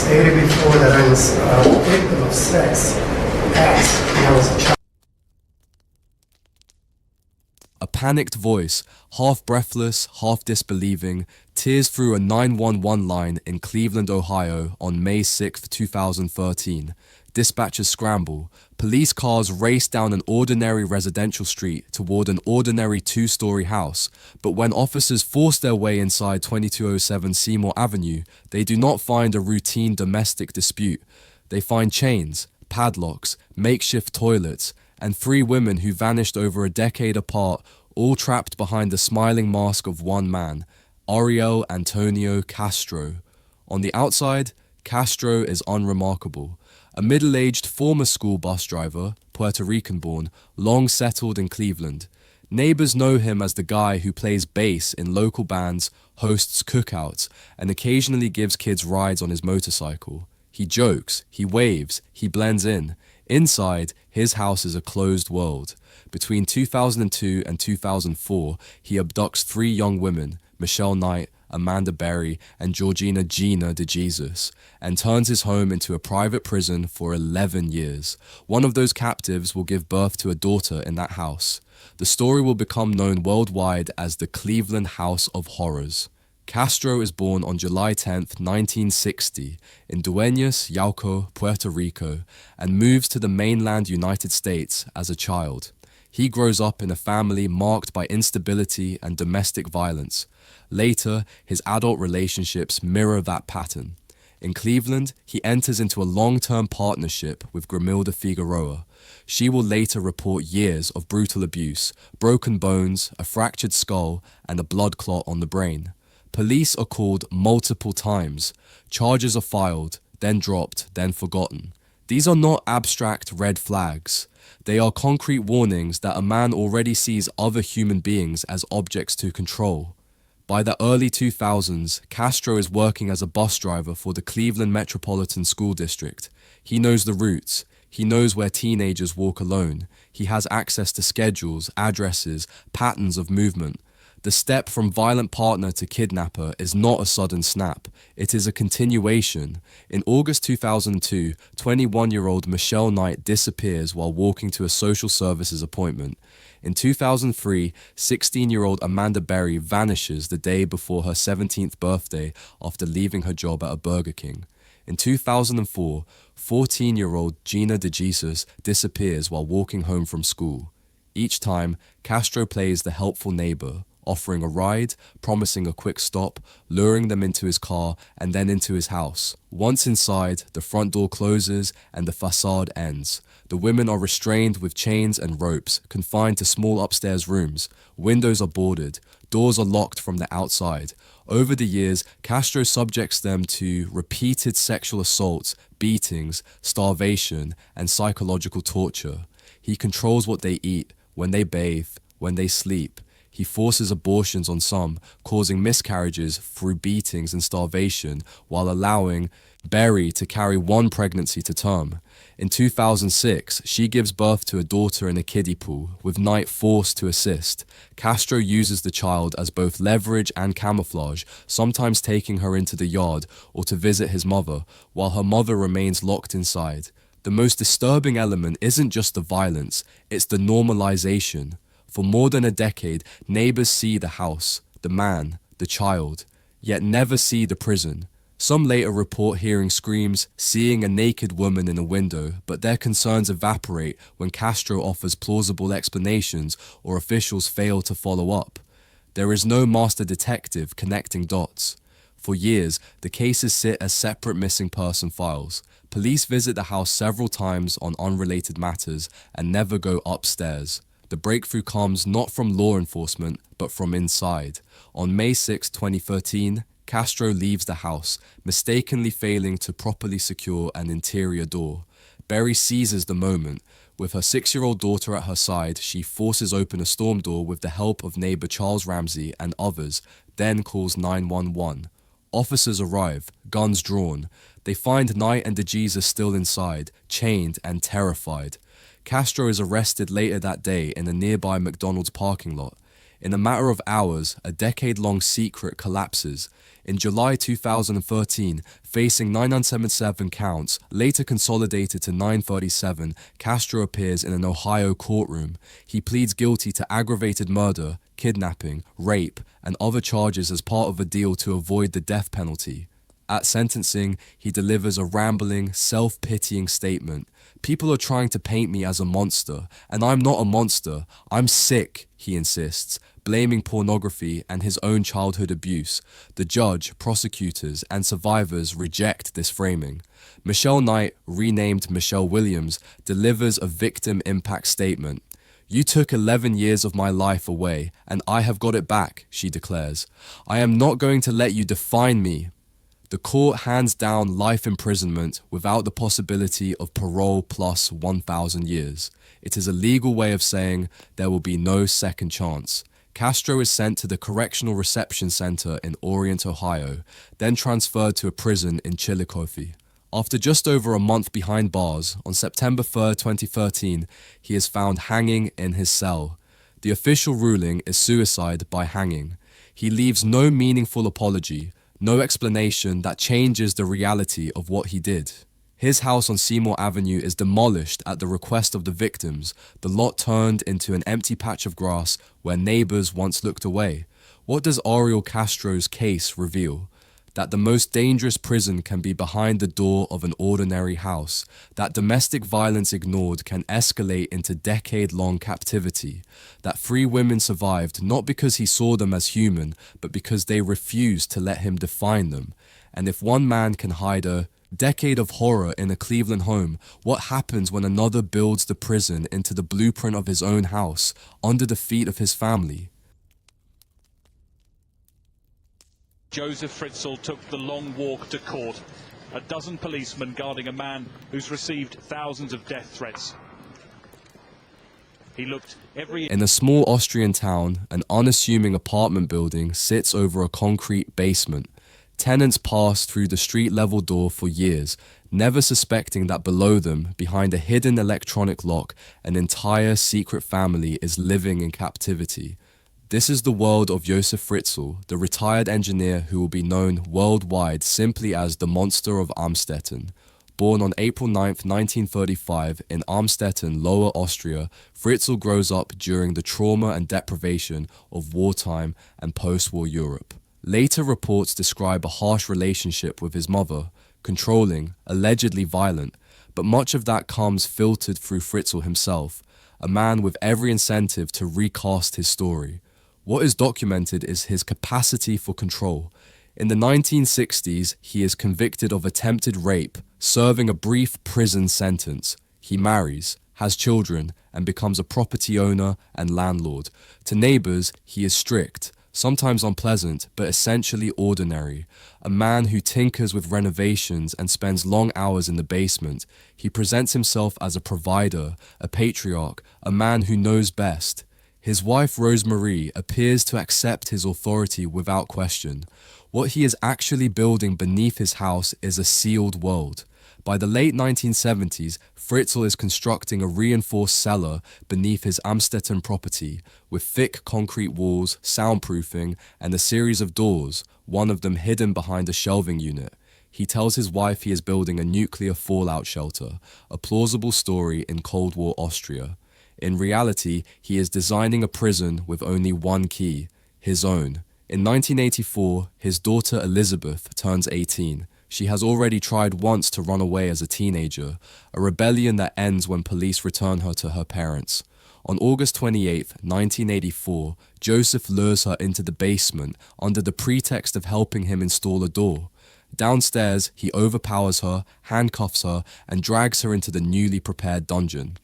stated before that I was a victim of sex acts when I was a child. A panicked voice, half breathless, half disbelieving, tears through a 911 line in Cleveland, Ohio on May 6, 2013. Dispatchers scramble. Police cars race down an ordinary residential street toward an ordinary two-story house, but when officers force their way inside 2207 Seymour Avenue, they do not find a routine domestic dispute. They find chains, padlocks, makeshift toilets, and 3 women who vanished over a decade apart, all trapped behind the smiling mask of one man, Ariel Antonio Castro. On the outside, Castro is unremarkable. A middle-aged former school bus driver, Puerto Rican-born, long settled in Cleveland. Neighbors know him as the guy who plays bass in local bands, hosts cookouts, and occasionally gives kids rides on his motorcycle. He jokes, he waves, he blends in. Inside, his house is a closed world. Between 2002 and 2004, he abducts 3 young women, Michelle Knight, Amanda Berry, and Gina DeJesus, and turns his home into a private prison for 11 years. One of those captives will give birth to a daughter in that house. The story will become known worldwide as the Cleveland House of Horrors. Castro is born on July 10, 1960, in Dueñas, Yauco, Puerto Rico, and moves to the mainland United States as a child. He grows up in a family marked by instability and domestic violence. Later, his adult relationships mirror that pattern. In Cleveland, he enters into a long-term partnership with Grimilda Figueroa. She will later report years of brutal abuse, broken bones, a fractured skull, and a blood clot on the brain. Police are called multiple times. Charges are filed, then dropped, then forgotten. These are not abstract red flags. They are concrete warnings that a man already sees other human beings as objects to control. By the early 2000s, Castro is working as a bus driver for the Cleveland Metropolitan School District. He knows the routes. He knows where teenagers walk alone. He has access to schedules, addresses, patterns of movement. The step from violent partner to kidnapper is not a sudden snap. It is a continuation. In August 2002, 21-year-old Michelle Knight disappears while walking to a social services appointment. In 2003, 16-year-old Amanda Berry vanishes the day before her 17th birthday after leaving her job at a Burger King. In 2004, 14-year-old Gina DeJesus disappears while walking home from school. Each time, Castro plays the helpful neighbor, offering a ride, promising a quick stop, luring them into his car and then into his house. Once inside, the front door closes and the facade ends. The women are restrained with chains and ropes, confined to small upstairs rooms. Windows are boarded. Doors are locked from the outside. Over the years, Castro subjects them to repeated sexual assaults, beatings, starvation, and psychological torture. He controls what they eat, when they bathe, when they sleep. He forces abortions on some, causing miscarriages through beatings and starvation, while allowing Berry to carry 1 pregnancy to term. In 2006, she gives birth to a daughter in a kiddie pool, with Knight forced to assist. Castro uses the child as both leverage and camouflage, sometimes taking her into the yard or to visit his mother, while her mother remains locked inside. The most disturbing element isn't just the violence, it's the normalization. For more than a decade, neighbors see the house, the man, the child, yet never see the prison. Some later report hearing screams, seeing a naked woman in a window, but their concerns evaporate when Castro offers plausible explanations or officials fail to follow up. There is no master detective connecting dots. For years, the cases sit as separate missing person files. Police visit the house several times on unrelated matters and never go upstairs. The breakthrough comes not from law enforcement, but from inside. On May 6, 2013, Castro leaves the house, mistakenly failing to properly secure an interior door. Berry seizes the moment. With her 6-year-old daughter at her side, she forces open a storm door with the help of neighbor Charles Ramsey and others, then calls 911. Officers arrive, guns drawn. They find Knight and DeJesus still inside, chained and terrified. Castro is arrested later that day in a nearby McDonald's parking lot. In a matter of hours, a decade-long secret collapses. In July 2013, facing 977 counts, later consolidated to 937, Castro appears in an Ohio courtroom. He pleads guilty to aggravated murder, kidnapping, rape, and other charges as part of a deal to avoid the death penalty. At sentencing, he delivers a rambling, self-pitying statement. "People are trying to paint me as a monster, and I'm not a monster. I'm sick," he insists, blaming pornography and his own childhood abuse. The judge, prosecutors, and survivors reject this framing. Michelle Knight, renamed Michelle Williams, delivers a victim impact statement. "You took 11 years of my life away, and I have got it back," she declares. "I am not going to let you define me." The court hands down life imprisonment without the possibility of parole plus 1,000 years. It is a legal way of saying there will be no second chance. Castro is sent to the Correctional Reception Center in Orient, Ohio, then transferred to a prison in Chillicothe. After just over a month behind bars, on September 3, 2013, he is found hanging in his cell. The official ruling is suicide by hanging. He leaves no meaningful apology, no explanation that changes the reality of what he did. His house on Seymour Avenue is demolished at the request of the victims, the lot turned into an empty patch of grass where neighbors once looked away. What does Ariel Castro's case reveal? That the most dangerous prison can be behind the door of an ordinary house, that domestic violence ignored can escalate into decade-long captivity, that 3 women survived not because he saw them as human, but because they refused to let him define them. And if one man can hide a decade of horror in a Cleveland home, what happens when another builds the prison into the blueprint of his own house, under the feet of his family? Joseph Fritzl took the long walk to court, a dozen policemen guarding a man who's received thousands of death threats. He looked In a small Austrian town, an unassuming apartment building sits over a concrete basement. Tenants pass through the street-level door for years, never suspecting that below them, behind a hidden electronic lock, an entire secret family is living in captivity. This is the world of Joseph Fritzl, the retired engineer who will be known worldwide simply as the Monster of Amstetten. Born on April 9, 1935 in Amstetten, Lower Austria, Fritzl grows up during the trauma and deprivation of wartime and post-war Europe. Later reports describe a harsh relationship with his mother, controlling, allegedly violent, but much of that comes filtered through Fritzl himself, a man with every incentive to recast his story. What is documented is his capacity for control. In the 1960s, he is convicted of attempted rape, serving a brief prison sentence. He marries, has children, and becomes a property owner and landlord. To neighbors, he is strict, sometimes unpleasant, but essentially ordinary. A man who tinkers with renovations and spends long hours in the basement. He presents himself as a provider, a patriarch, a man who knows best. His wife Rosemarie appears to accept his authority without question. What he is actually building beneath his house is a sealed world. By the late 1970s, Fritzl is constructing a reinforced cellar beneath his Amstetten property, with thick concrete walls, soundproofing, and a series of doors, one of them hidden behind a shelving unit. He tells his wife he is building a nuclear fallout shelter, a plausible story in Cold War Austria. In reality, he is designing a prison with only one key, his own. In 1984, his daughter Elizabeth turns 18. She has already tried once to run away as a teenager, a rebellion that ends when police return her to her parents. On August 28, 1984, Joseph lures her into the basement under the pretext of helping him install a door. Downstairs, he overpowers her, handcuffs her, and drags her into the newly prepared dungeon.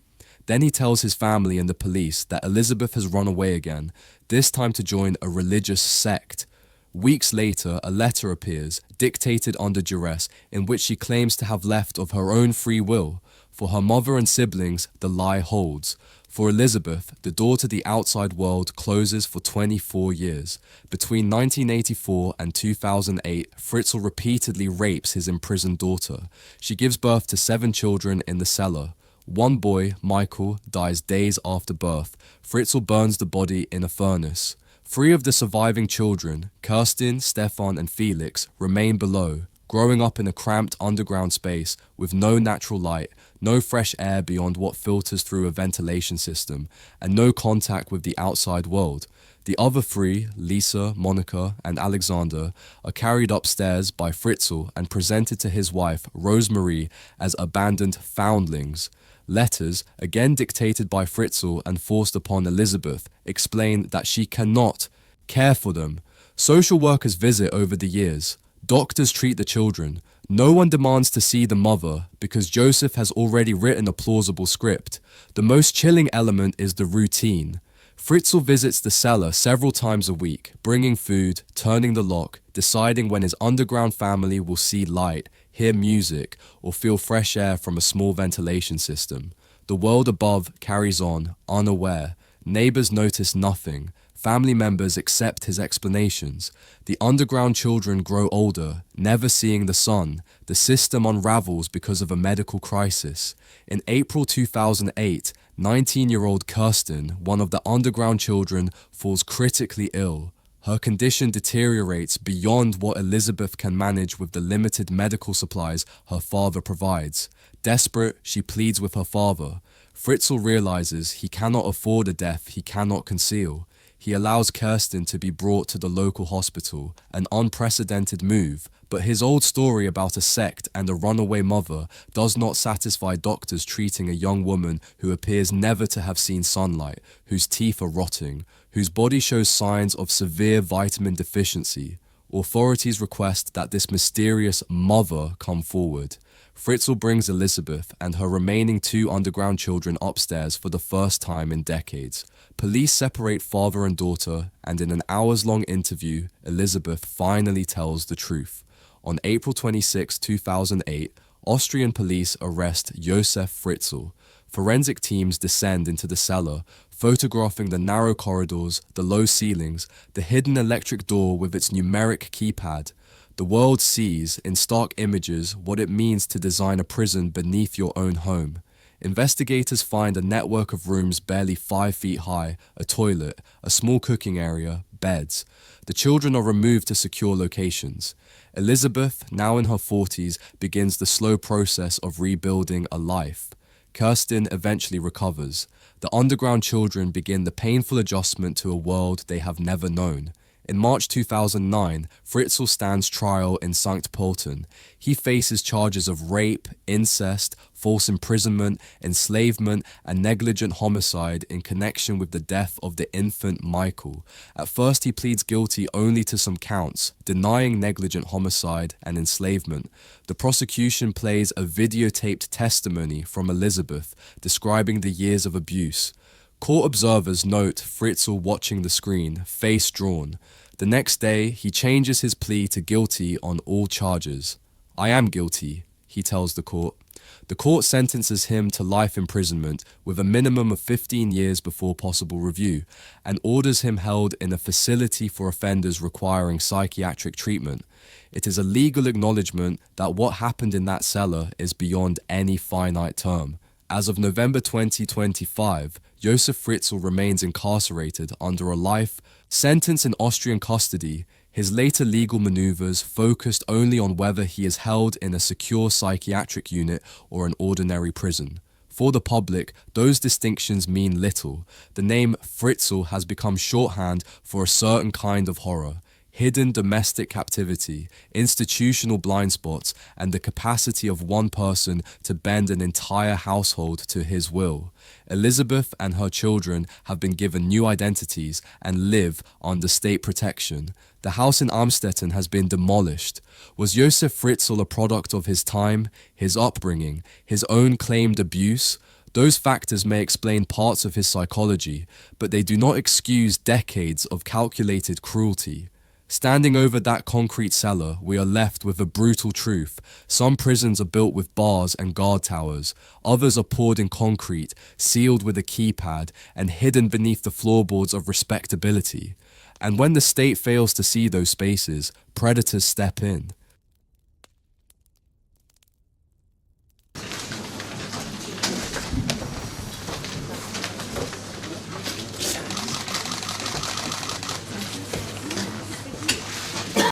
Then he tells his family and the police that Elizabeth has run away again, this time to join a religious sect. Weeks later, a letter appears, dictated under duress, in which she claims to have left of her own free will. For her mother and siblings, the lie holds. For Elizabeth, the door to the outside world closes for 24 years. Between 1984 and 2008, Fritzl repeatedly rapes his imprisoned daughter. She gives birth to 7 children in the cellar. One boy, Michael, dies days after birth. Fritzl burns the body in a furnace. 3 of the surviving children, Kirsten, Stefan, and Felix, remain below, growing up in a cramped underground space with no natural light, no fresh air beyond what filters through a ventilation system, and no contact with the outside world. The other 3, Lisa, Monica, and Alexander, are carried upstairs by Fritzl and presented to his wife, Rosemarie, as abandoned foundlings. Letters, again dictated by Fritzl and forced upon Elizabeth, explain that she cannot care for them. Social workers visit over the years. Doctors treat the children. No one demands to see the mother because Joseph has already written a plausible script. The most chilling element is the routine. Fritzl visits the cellar several times a week, bringing food, turning the lock, deciding when his underground family will see light, hear music, or feel fresh air from a small ventilation system. The world above carries on, unaware. Neighbors notice nothing. Family members accept his explanations. The underground children grow older, never seeing the sun. The system unravels because of a medical crisis. In April 2008, 19-year-old Kirsten, one of the underground children, falls critically ill. Her condition deteriorates beyond what Elizabeth can manage with the limited medical supplies her father provides. Desperate, she pleads with her father. Fritzl realizes he cannot afford a death he cannot conceal. He allows Kirsten to be brought to the local hospital, an unprecedented move, but his old story about a sect and a runaway mother does not satisfy doctors treating a young woman who appears never to have seen sunlight, whose teeth are rotting, whose body shows signs of severe vitamin deficiency. Authorities request that this mysterious mother come forward. Fritzl brings Elizabeth and her remaining 2 underground children upstairs for the first time in decades. Police separate father and daughter, and in an hours-long interview, Elizabeth finally tells the truth. On April 26, 2008, Austrian police arrest Josef Fritzl. Forensic teams descend into the cellar, photographing the narrow corridors, the low ceilings, the hidden electric door with its numeric keypad. The world sees, in stark images, what it means to design a prison beneath your own home. Investigators find a network of rooms barely 5 feet high, a toilet, a small cooking area, beds. The children are removed to secure locations. Elizabeth, now in her 40s, begins the slow process of rebuilding a life. Kirsten eventually recovers. The underground children begin the painful adjustment to a world they have never known. In March 2009, Fritzl stands trial in St. Pölten. He faces charges of rape, incest, false imprisonment, enslavement, and negligent homicide in connection with the death of the infant Michael. At first, he pleads guilty only to some counts, denying negligent homicide and enslavement. The prosecution plays a videotaped testimony from Elizabeth describing the years of abuse. Court observers note Fritzl watching the screen, face drawn. The next day, he changes his plea to guilty on all charges. "I am guilty," he tells the court. The court sentences him to life imprisonment with a minimum of 15 years before possible review, and orders him held in a facility for offenders requiring psychiatric treatment. It is a legal acknowledgement that what happened in that cellar is beyond any finite term. As of November 2025, Josef Fritzl remains incarcerated under a life sentence in Austrian custody. His later legal maneuvers focused only on whether he is held in a secure psychiatric unit or an ordinary prison. For the public, those distinctions mean little. The name Fritzl has become shorthand for a certain kind of horror. Hidden domestic captivity, institutional blind spots, and the capacity of one person to bend an entire household to his will. Elizabeth and her children have been given new identities and live under state protection. The house in Amstetten has been demolished. Was Josef Fritzl a product of his time, his upbringing, his own claimed abuse? Those factors may explain parts of his psychology, but they do not excuse decades of calculated cruelty. Standing over that concrete cellar, we are left with a brutal truth. Some prisons are built with bars and guard towers. Others are poured in concrete, sealed with a keypad, and hidden beneath the floorboards of respectability. And when the state fails to see those spaces, predators step in.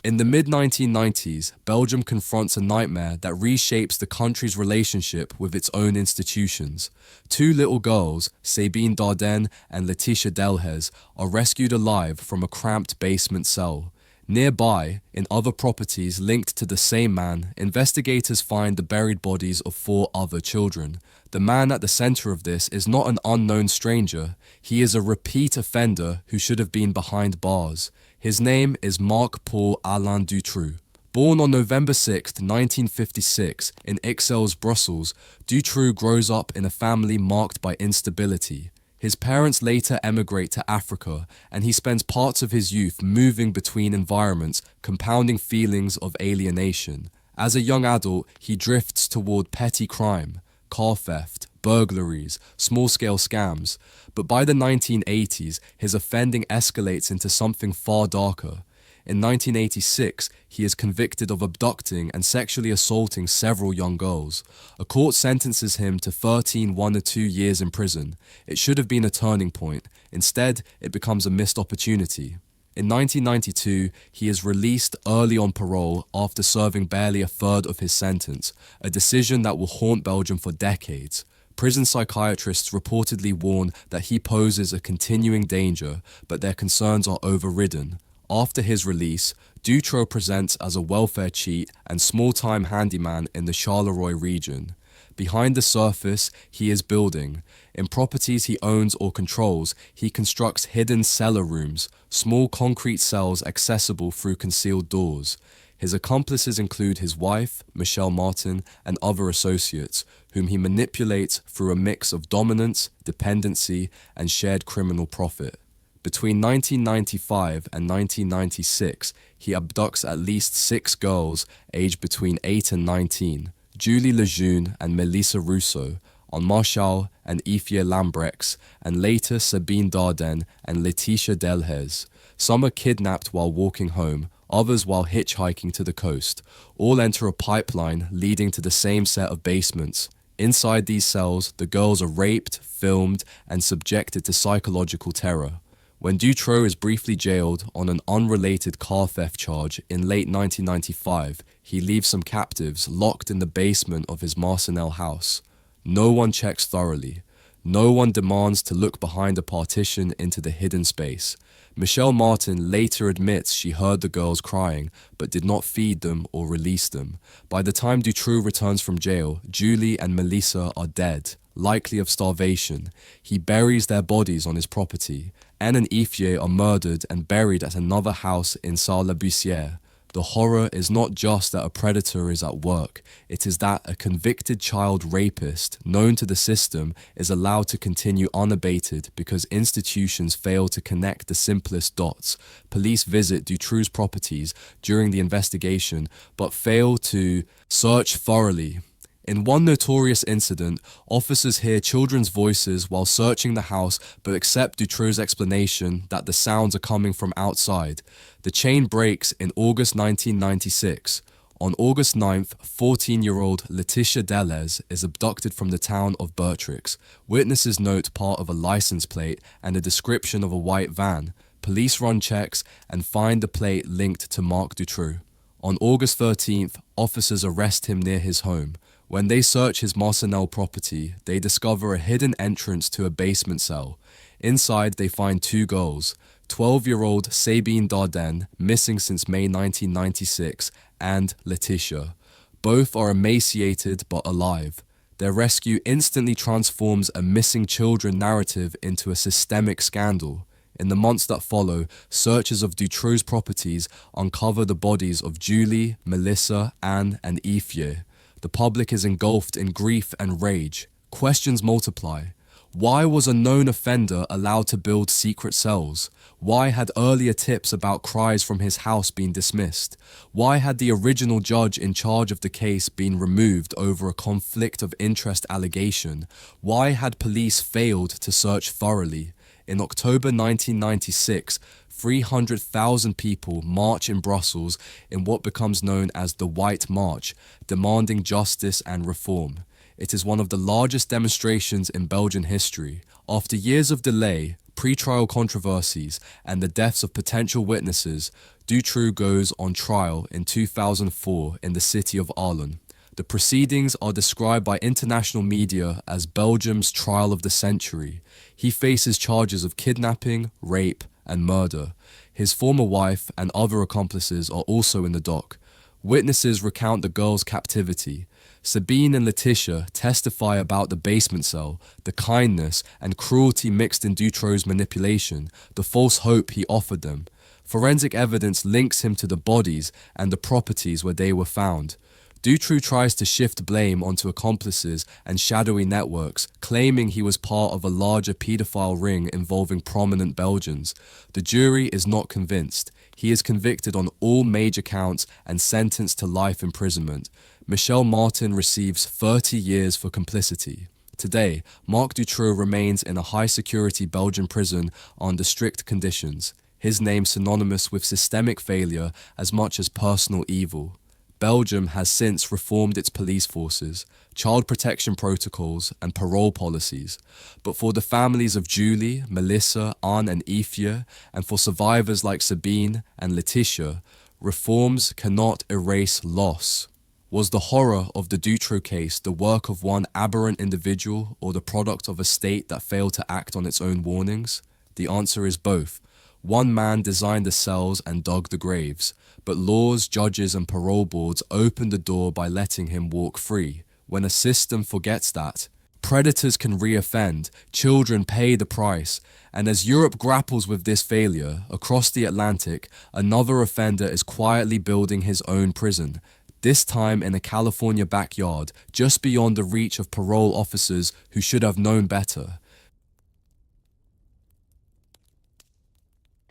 In the mid-1990s, Belgium confronts a nightmare that reshapes the country's relationship with its own institutions. Two little girls, Sabine Dardenne and Letitia Delhez, are rescued alive from a cramped basement cell. Nearby, in other properties linked to the same man, investigators find the buried bodies of 4 other children. The man at the center of this is not an unknown stranger. He is a repeat offender who should have been behind bars. His name is Marc-Paul Alain Dutroux. Born on November 6, 1956, in Ixelles, Brussels, Dutroux grows up in a family marked by instability. His parents later emigrate to Africa, and he spends parts of his youth moving between environments, compounding feelings of alienation. As a young adult, he drifts toward petty crime, car theft, burglaries, small-scale scams, but by the 1980s, his offending escalates into something far darker. In 1986, he is convicted of abducting and sexually assaulting several young girls. A court sentences him to 13 1 or 2 years in prison. It should have been a turning point. Instead, it becomes a missed opportunity. In 1992, he is released early on parole after serving barely a third of his sentence, a decision that will haunt Belgium for decades. Prison psychiatrists reportedly warn that he poses a continuing danger, but their concerns are overridden. After his release, Dutroux presents as a welfare cheat and small-time handyman in the Charleroi region. Behind the surface, he is building. In properties he owns or controls, he constructs hidden cellar rooms, small concrete cells accessible through concealed doors. His accomplices include his wife, Michelle Martin, and other associates, whom he manipulates through a mix of dominance, dependency, and shared criminal profit. Between 1995 and 1996, he abducts at least 6 girls aged between 8 and 19, Julie Lejeune and Melissa Rousseau, on Marshall and Ifye Lambrex, and later Sabine Dardenne and Letitia Delhez. Some are kidnapped while walking home, others while hitchhiking to the coast. All enter a pipeline leading to the same set of basements. Inside these cells, the girls are raped, filmed, and subjected to psychological terror. When Dutroux is briefly jailed on an unrelated car theft charge in late 1995, he leaves some captives locked in the basement of his Marcinelle house. No one checks thoroughly. No one demands to look behind a partition into the hidden space. Michelle Martin later admits she heard the girls crying, but did not feed them or release them. By the time Dutroux returns from jail, Julie and Melissa are dead, likely of starvation. He buries their bodies on his property. Anne and Ifye are murdered and buried at another house in Sarre-la-Bussière. The horror is not just that a predator is at work, it is that a convicted child rapist, known to the system, is allowed to continue unabated because institutions fail to connect the simplest dots. Police visit Dutroux's properties during the investigation, but fail to search thoroughly. In one notorious incident, officers hear children's voices while searching the house but accept Dutroux's explanation that the sounds are coming from outside. The chain breaks in August 1996. On August 9th, 14-year-old Letitia Delhez is abducted from the town of Bertrix. Witnesses note part of a license plate and a description of a white van. Police run checks and find the plate linked to Marc Dutroux. On August 13th, officers arrest him near his home. When they search his Marcinelle property, they discover a hidden entrance to a basement cell. Inside, they find 2 girls, 12-year-old Sabine Dardenne, missing since May 1996, and Letitia. Both are emaciated but alive. Their rescue instantly transforms a missing children narrative into a systemic scandal. In the months that follow, searchers of Dutroux's properties uncover the bodies of Julie, Melissa, Anne, and Ifye. The public is engulfed in grief and rage. Questions multiply. Why was a known offender allowed to build secret cells? Why had earlier tips about cries from his house been dismissed? Why had the original judge in charge of the case been removed over a conflict of interest allegation? Why had police failed to search thoroughly? In October 1996, 300,000 people march in Brussels in what becomes known as the White March, demanding justice and reform. It is one of the largest demonstrations in Belgian history. After years of delay, pre-trial controversies, and the deaths of potential witnesses, Dutroux goes on trial in 2004 in the city of Arlen. The proceedings are described by international media as Belgium's trial of the century. He faces charges of kidnapping, rape, and murder. His former wife and other accomplices are also in the dock. Witnesses recount the girl's captivity. Sabine and Letitia testify about the basement cell, the kindness and cruelty mixed in Dutroux's manipulation, the false hope he offered them. Forensic evidence links him to the bodies and the properties where they were found. Dutroux tries to shift blame onto accomplices and shadowy networks, claiming he was part of a larger pedophile ring involving prominent Belgians. The jury is not convinced. He is convicted on all major counts and sentenced to life imprisonment. Michel Martin receives 30 years for complicity. Today, Marc Dutroux remains in a high-security Belgian prison under strict conditions, his name synonymous with systemic failure as much as personal evil. Belgium has since reformed its police forces, child protection protocols, and parole policies. But for the families of Julie, Melissa, Anne, and Ifya, and for survivors like Sabine and Letitia, reforms cannot erase loss. Was the horror of the Dutroux case the work of one aberrant individual or the product of a state that failed to act on its own warnings? The answer is both. One man designed the cells and dug the graves, but laws, judges, and parole boards opened the door by letting him walk free. When a system forgets that, predators can re-offend, children pay the price, and as Europe grapples with this failure, across the Atlantic, another offender is quietly building his own prison, this time in a California backyard, just beyond the reach of parole officers who should have known better.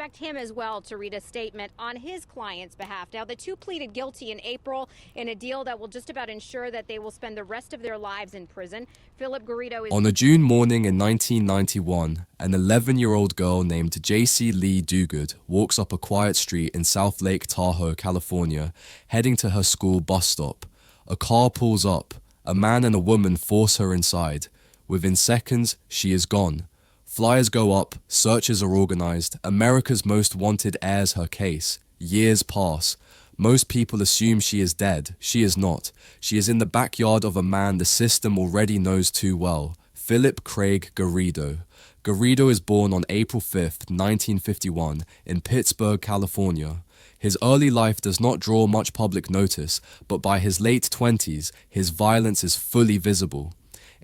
Expect him as well to read a statement on his client's behalf. Now, the two pleaded guilty in April in a deal that will just about ensure that they will spend the rest of their lives in prison. Philip Garrido is... On a June morning in 1991, an 11-year-old girl named J.C. Lee Duguid walks up a quiet street in South Lake Tahoe, California, heading to her school bus stop. A car pulls up. A man and a woman force her inside. Within seconds, she is gone. Flyers go up, searches are organized, America's Most Wanted airs her case. Years pass. Most people assume she is dead. She is not. She is in the backyard of a man the system already knows too well, Philip Craig Garrido. Garrido is born on April 5, 1951, in Pittsburgh, California. His early life does not draw much public notice, but by his late 20s, his violence is fully visible.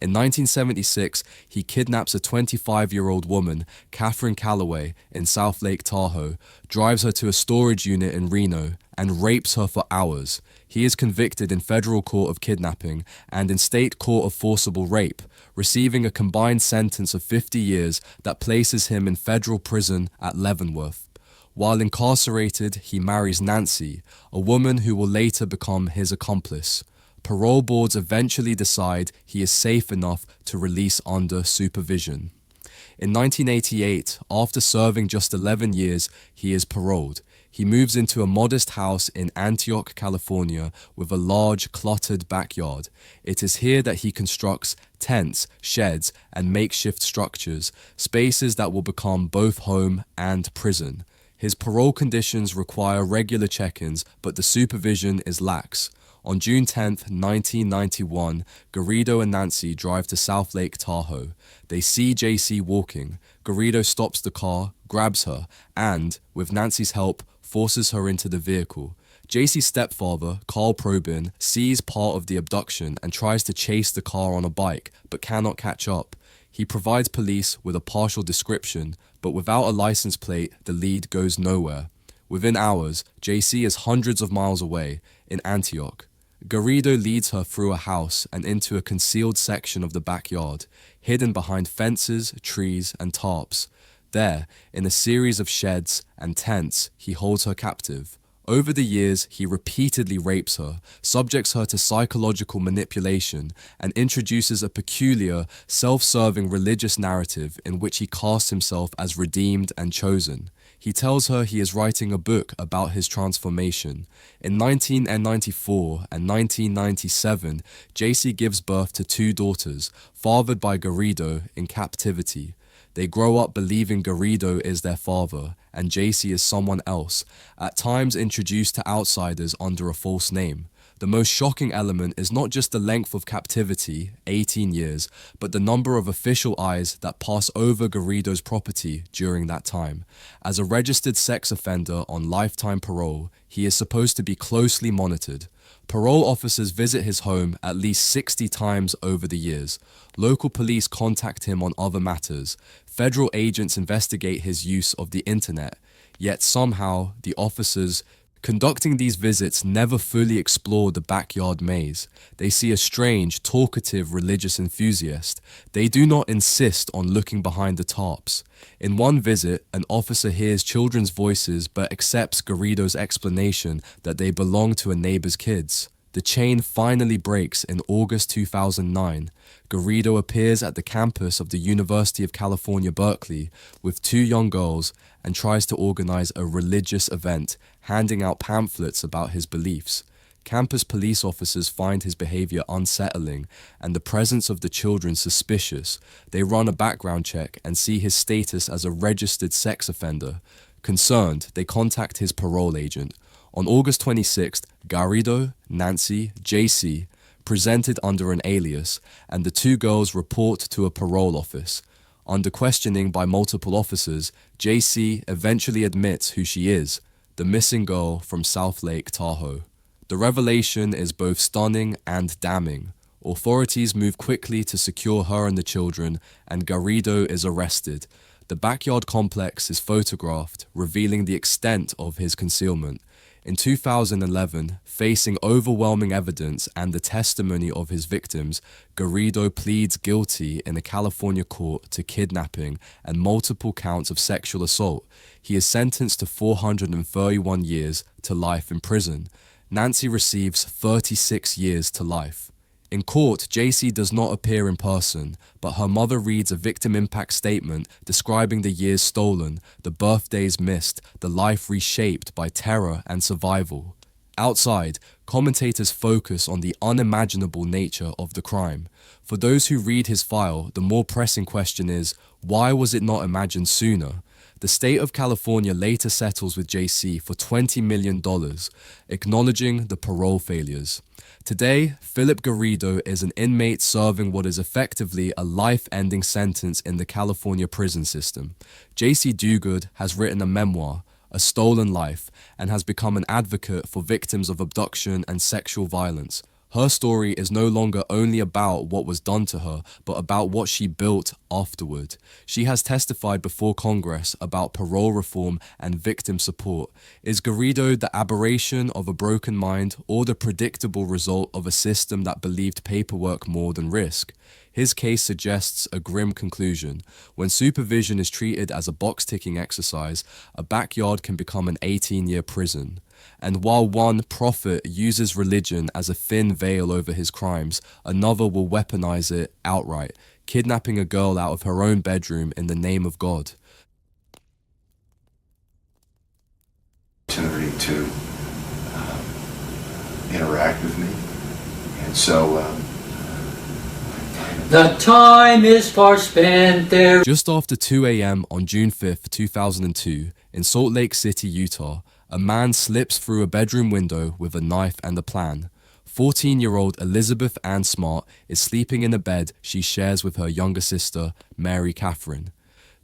In 1976, he kidnaps a 25-year-old woman, Catherine Calloway, in South Lake Tahoe, drives her to a storage unit in Reno, and rapes her for hours. He is convicted in federal court of kidnapping and in state court of forcible rape, receiving a combined sentence of 50 years that places him in federal prison at Leavenworth. While incarcerated, he marries Nancy, a woman who will later become his accomplice. Parole boards eventually decide he is safe enough to release under supervision. In 1988, after serving just 11 years, he is paroled. He moves into a modest house in Antioch, California, with a large, cluttered backyard. It is here that he constructs tents, sheds, and makeshift structures, spaces that will become both home and prison. His parole conditions require regular check-ins, but the supervision is lax. On June 10, 1991, Garrido and Nancy drive to South Lake Tahoe. They see JC walking. Garrido stops the car, grabs her, and, with Nancy's help, forces her into the vehicle. JC's stepfather, Carl Probin, sees part of the abduction and tries to chase the car on a bike, but cannot catch up. He provides police with a partial description, but without a license plate, the lead goes nowhere. Within hours, JC is hundreds of miles away, in Antioch. Garrido leads her through a house and into a concealed section of the backyard, hidden behind fences, trees, and tarps. There, in a series of sheds and tents, he holds her captive. Over the years, he repeatedly rapes her, subjects her to psychological manipulation, and introduces a peculiar, self-serving religious narrative in which he casts himself as redeemed and chosen. He tells her he is writing a book about his transformation. In 1994 and 1997, JC gives birth to two daughters, fathered by Garrido in captivity. They grow up believing Garrido is their father and JC is someone else, at times introduced to outsiders under a false name. The most shocking element is not just the length of captivity, 18 years, but the number of official eyes that pass over Garrido's property during that time. As a registered sex offender on lifetime parole, he is supposed to be closely monitored. Parole officers visit his home at least 60 times over the years. Local police contact him on other matters. Federal agents investigate his use of the internet. Yet somehow, the officers conducting these visits never fully explore the backyard maze. They see a strange, talkative religious enthusiast. They do not insist on looking behind the tarps. In one visit, an officer hears children's voices but accepts Garrido's explanation that they belong to a neighbor's kids. The chain finally breaks in August 2009. Garrido appears at the campus of the University of California, Berkeley, with two young girls and tries to organize a religious event, handing out pamphlets about his beliefs. Campus police officers find his behavior unsettling and the presence of the children suspicious. They run a background check and see his status as a registered sex offender. Concerned, they contact his parole agent. On August 26th, Garrido, Nancy, JC presented under an alias, and the two girls report to a parole office. Under questioning by multiple officers, JC eventually admits who she is, the missing girl from South Lake Tahoe. The revelation is both stunning and damning. Authorities move quickly to secure her and the children, and Garrido is arrested. The backyard complex is photographed, revealing the extent of his concealment. In 2011, facing overwhelming evidence and the testimony of his victims, Garrido pleads guilty in a California court to kidnapping and multiple counts of sexual assault. He is sentenced to 431 years to life in prison. Nancy receives 36 years to life. In court, JC does not appear in person, but her mother reads a victim impact statement describing the years stolen, the birthdays missed, the life reshaped by terror and survival. Outside, commentators focus on the unimaginable nature of the crime. For those who read his file, the more pressing question is, why was it not imagined sooner? The state of California later settles with JC for $20 million, acknowledging the parole failures. Today, Philip Garrido is an inmate serving what is effectively a life-ending sentence in the California prison system. JC Duguid has written a memoir, A Stolen Life, and has become an advocate for victims of abduction and sexual violence. Her story is no longer only about what was done to her, but about what she built afterward. She has testified before Congress about parole reform and victim support. Is Garrido the aberration of a broken mind or the predictable result of a system that believed paperwork more than risk? His case suggests a grim conclusion. When supervision is treated as a box-ticking exercise, a backyard can become an 18-year prison. And while one prophet uses religion as a thin veil over his crimes, another will weaponize it outright, kidnapping a girl out of her own bedroom in the name of God. Opportunity to interact with me, and so the time is far spent there. Just after 2 a.m. on June 5th, 2002, in Salt Lake City, Utah, a man slips through a bedroom window with a knife and a plan. 14-year-old Elizabeth Ann Smart is sleeping in a bed she shares with her younger sister, Mary Catherine.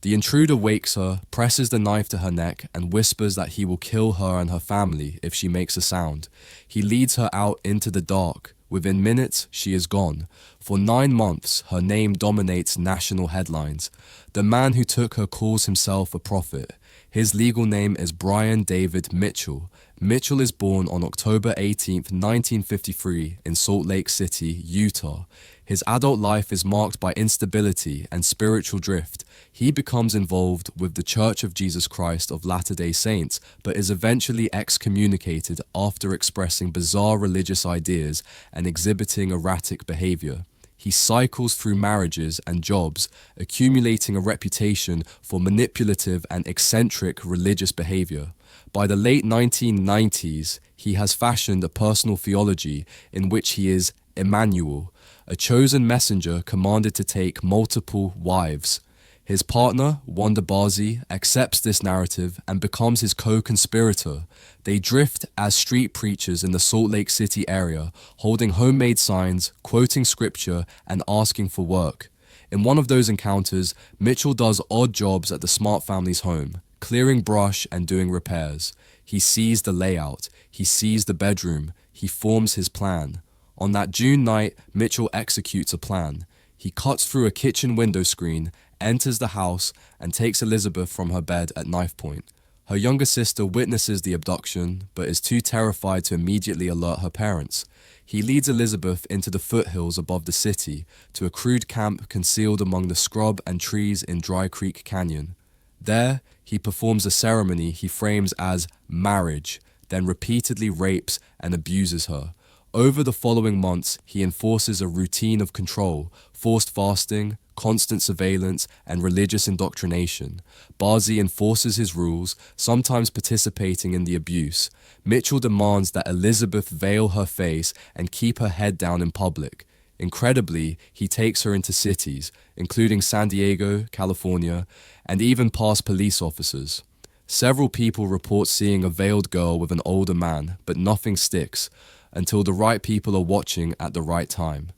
The intruder wakes her, presses the knife to her neck, and whispers that he will kill her and her family if she makes a sound. He leads her out into the dark. Within minutes, she is gone. For 9 months, her name dominates national headlines. The man who took her calls himself a prophet. His legal name is Brian David Mitchell. Mitchell is born on October 18, 1953 in Salt Lake City, Utah. His adult life is marked by instability and spiritual drift. He becomes involved with the Church of Jesus Christ of Latter-day Saints, but is eventually excommunicated after expressing bizarre religious ideas and exhibiting erratic behavior. He cycles through marriages and jobs, accumulating a reputation for manipulative and eccentric religious behavior. By the late 1990s, he has fashioned a personal theology in which he is Emmanuel, a chosen messenger commanded to take multiple wives. His partner, Wanda Barzy, accepts this narrative and becomes his co-conspirator. They drift as street preachers in the Salt Lake City area, holding homemade signs, quoting scripture, and asking for work. In one of those encounters, Mitchell does odd jobs at the Smart family's home, clearing brush and doing repairs. He sees the layout, he sees the bedroom, he forms his plan. On that June night, Mitchell executes a plan. He cuts through a kitchen window screen, enters the house, and takes Elizabeth from her bed at knife point. Her younger sister witnesses the abduction, but is too terrified to immediately alert her parents. He leads Elizabeth into the foothills above the city, to a crude camp concealed among the scrub and trees in Dry Creek Canyon. There, he performs a ceremony he frames as marriage, then repeatedly rapes and abuses her. Over the following months, he enforces a routine of control, forced fasting, constant surveillance, and religious indoctrination. Barzy enforces his rules, sometimes participating in the abuse. Mitchell demands that Elizabeth veil her face and keep her head down in public. Incredibly, he takes her into cities, including San Diego, California, and even past police officers. Several people report seeing a veiled girl with an older man, but nothing sticks, until the right people are watching at the right time.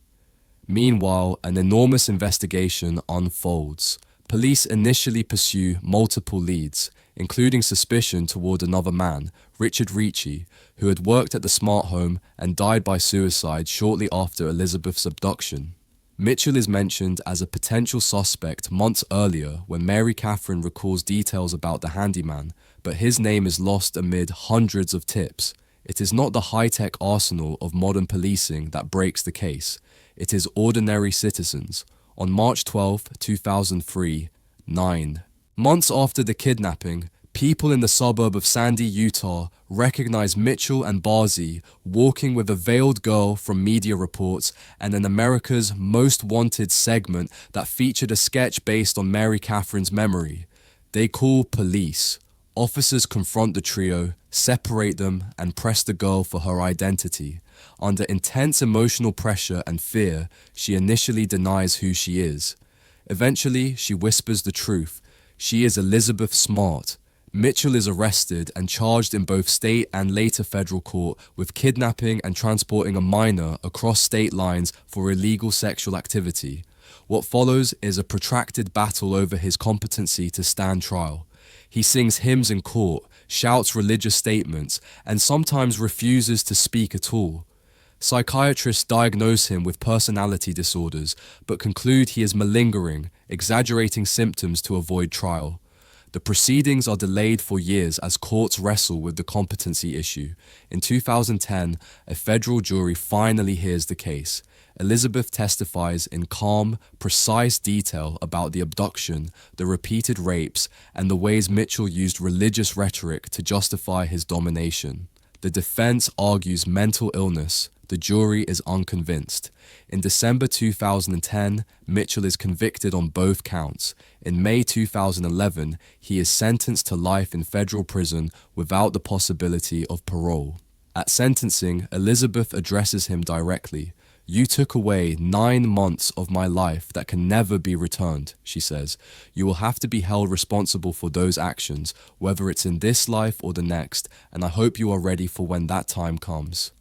Meanwhile, an enormous investigation unfolds. Police initially pursue multiple leads, including suspicion toward another man, Richard Ricci, who had worked at the Smart home and died by suicide shortly after Elizabeth's abduction. Mitchell is mentioned as a potential suspect months earlier when Mary Catherine recalls details about the handyman, but his name is lost amid hundreds of tips. It is not the high-tech arsenal of modern policing that breaks the case. It is ordinary citizens. On March 12, 2003, 9 months after the kidnapping, people in the suburb of Sandy, Utah, recognize Mitchell and Barzy walking with a veiled girl from media reports and an America's Most Wanted segment that featured a sketch based on Mary Catherine's memory. They call police. Officers confront the trio, separate them, and press the girl for her identity. Under intense emotional pressure and fear, she initially denies who she is. Eventually, she whispers the truth. She is Elizabeth Smart. Mitchell is arrested and charged in both state and later federal court with kidnapping and transporting a minor across state lines for illegal sexual activity. What follows is a protracted battle over his competency to stand trial. He sings hymns in court, shouts religious statements, and sometimes refuses to speak at all. Psychiatrists diagnose him with personality disorders, but conclude he is malingering, exaggerating symptoms to avoid trial. The proceedings are delayed for years as courts wrestle with the competency issue. In 2010, a federal jury finally hears the case. Elizabeth testifies in calm, precise detail about the abduction, the repeated rapes, and the ways Mitchell used religious rhetoric to justify his domination. The defense argues mental illness. The jury is unconvinced. In December 2010, Mitchell is convicted on both counts. In May 2011, he is sentenced to life in federal prison without the possibility of parole. At sentencing, Elizabeth addresses him directly. "You took away 9 months of my life that can never be returned," she says. "You will have to be held responsible for those actions, whether it's in this life or the next, and I hope you are ready for when that time comes."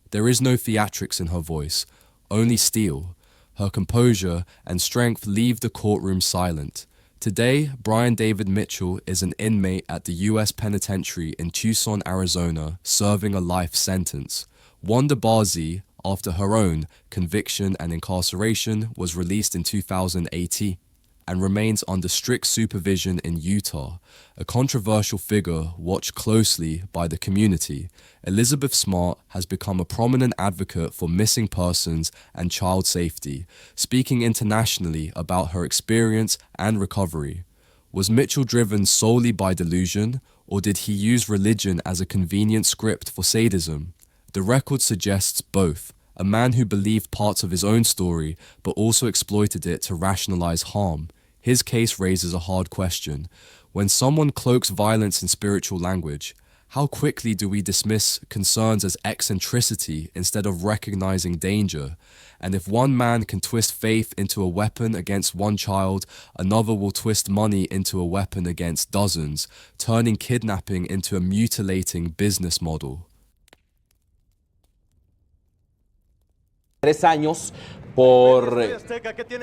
There is no theatrics in her voice, only steel. Her composure and strength leave the courtroom silent. Today, Brian David Mitchell is an inmate at the U.S. Penitentiary in Tucson, Arizona, serving a life sentence. Wanda Barzy, after her own conviction and incarceration, was released in 2018 and remains under strict supervision in Utah. A controversial figure watched closely by the community, Elizabeth Smart has become a prominent advocate for missing persons and child safety, speaking internationally about her experience and recovery. Was Mitchell driven solely by delusion, or did he use religion as a convenient script for sadism? The record suggests both. A man who believed parts of his own story, but also exploited it to rationalize harm. His case raises a hard question. When someone cloaks violence in spiritual language, How quickly do we dismiss concerns as eccentricity instead of recognizing danger? And if one man can twist faith into a weapon against one child, another will twist money into a weapon against dozens, turning kidnapping into a mutilating business model. 3 años por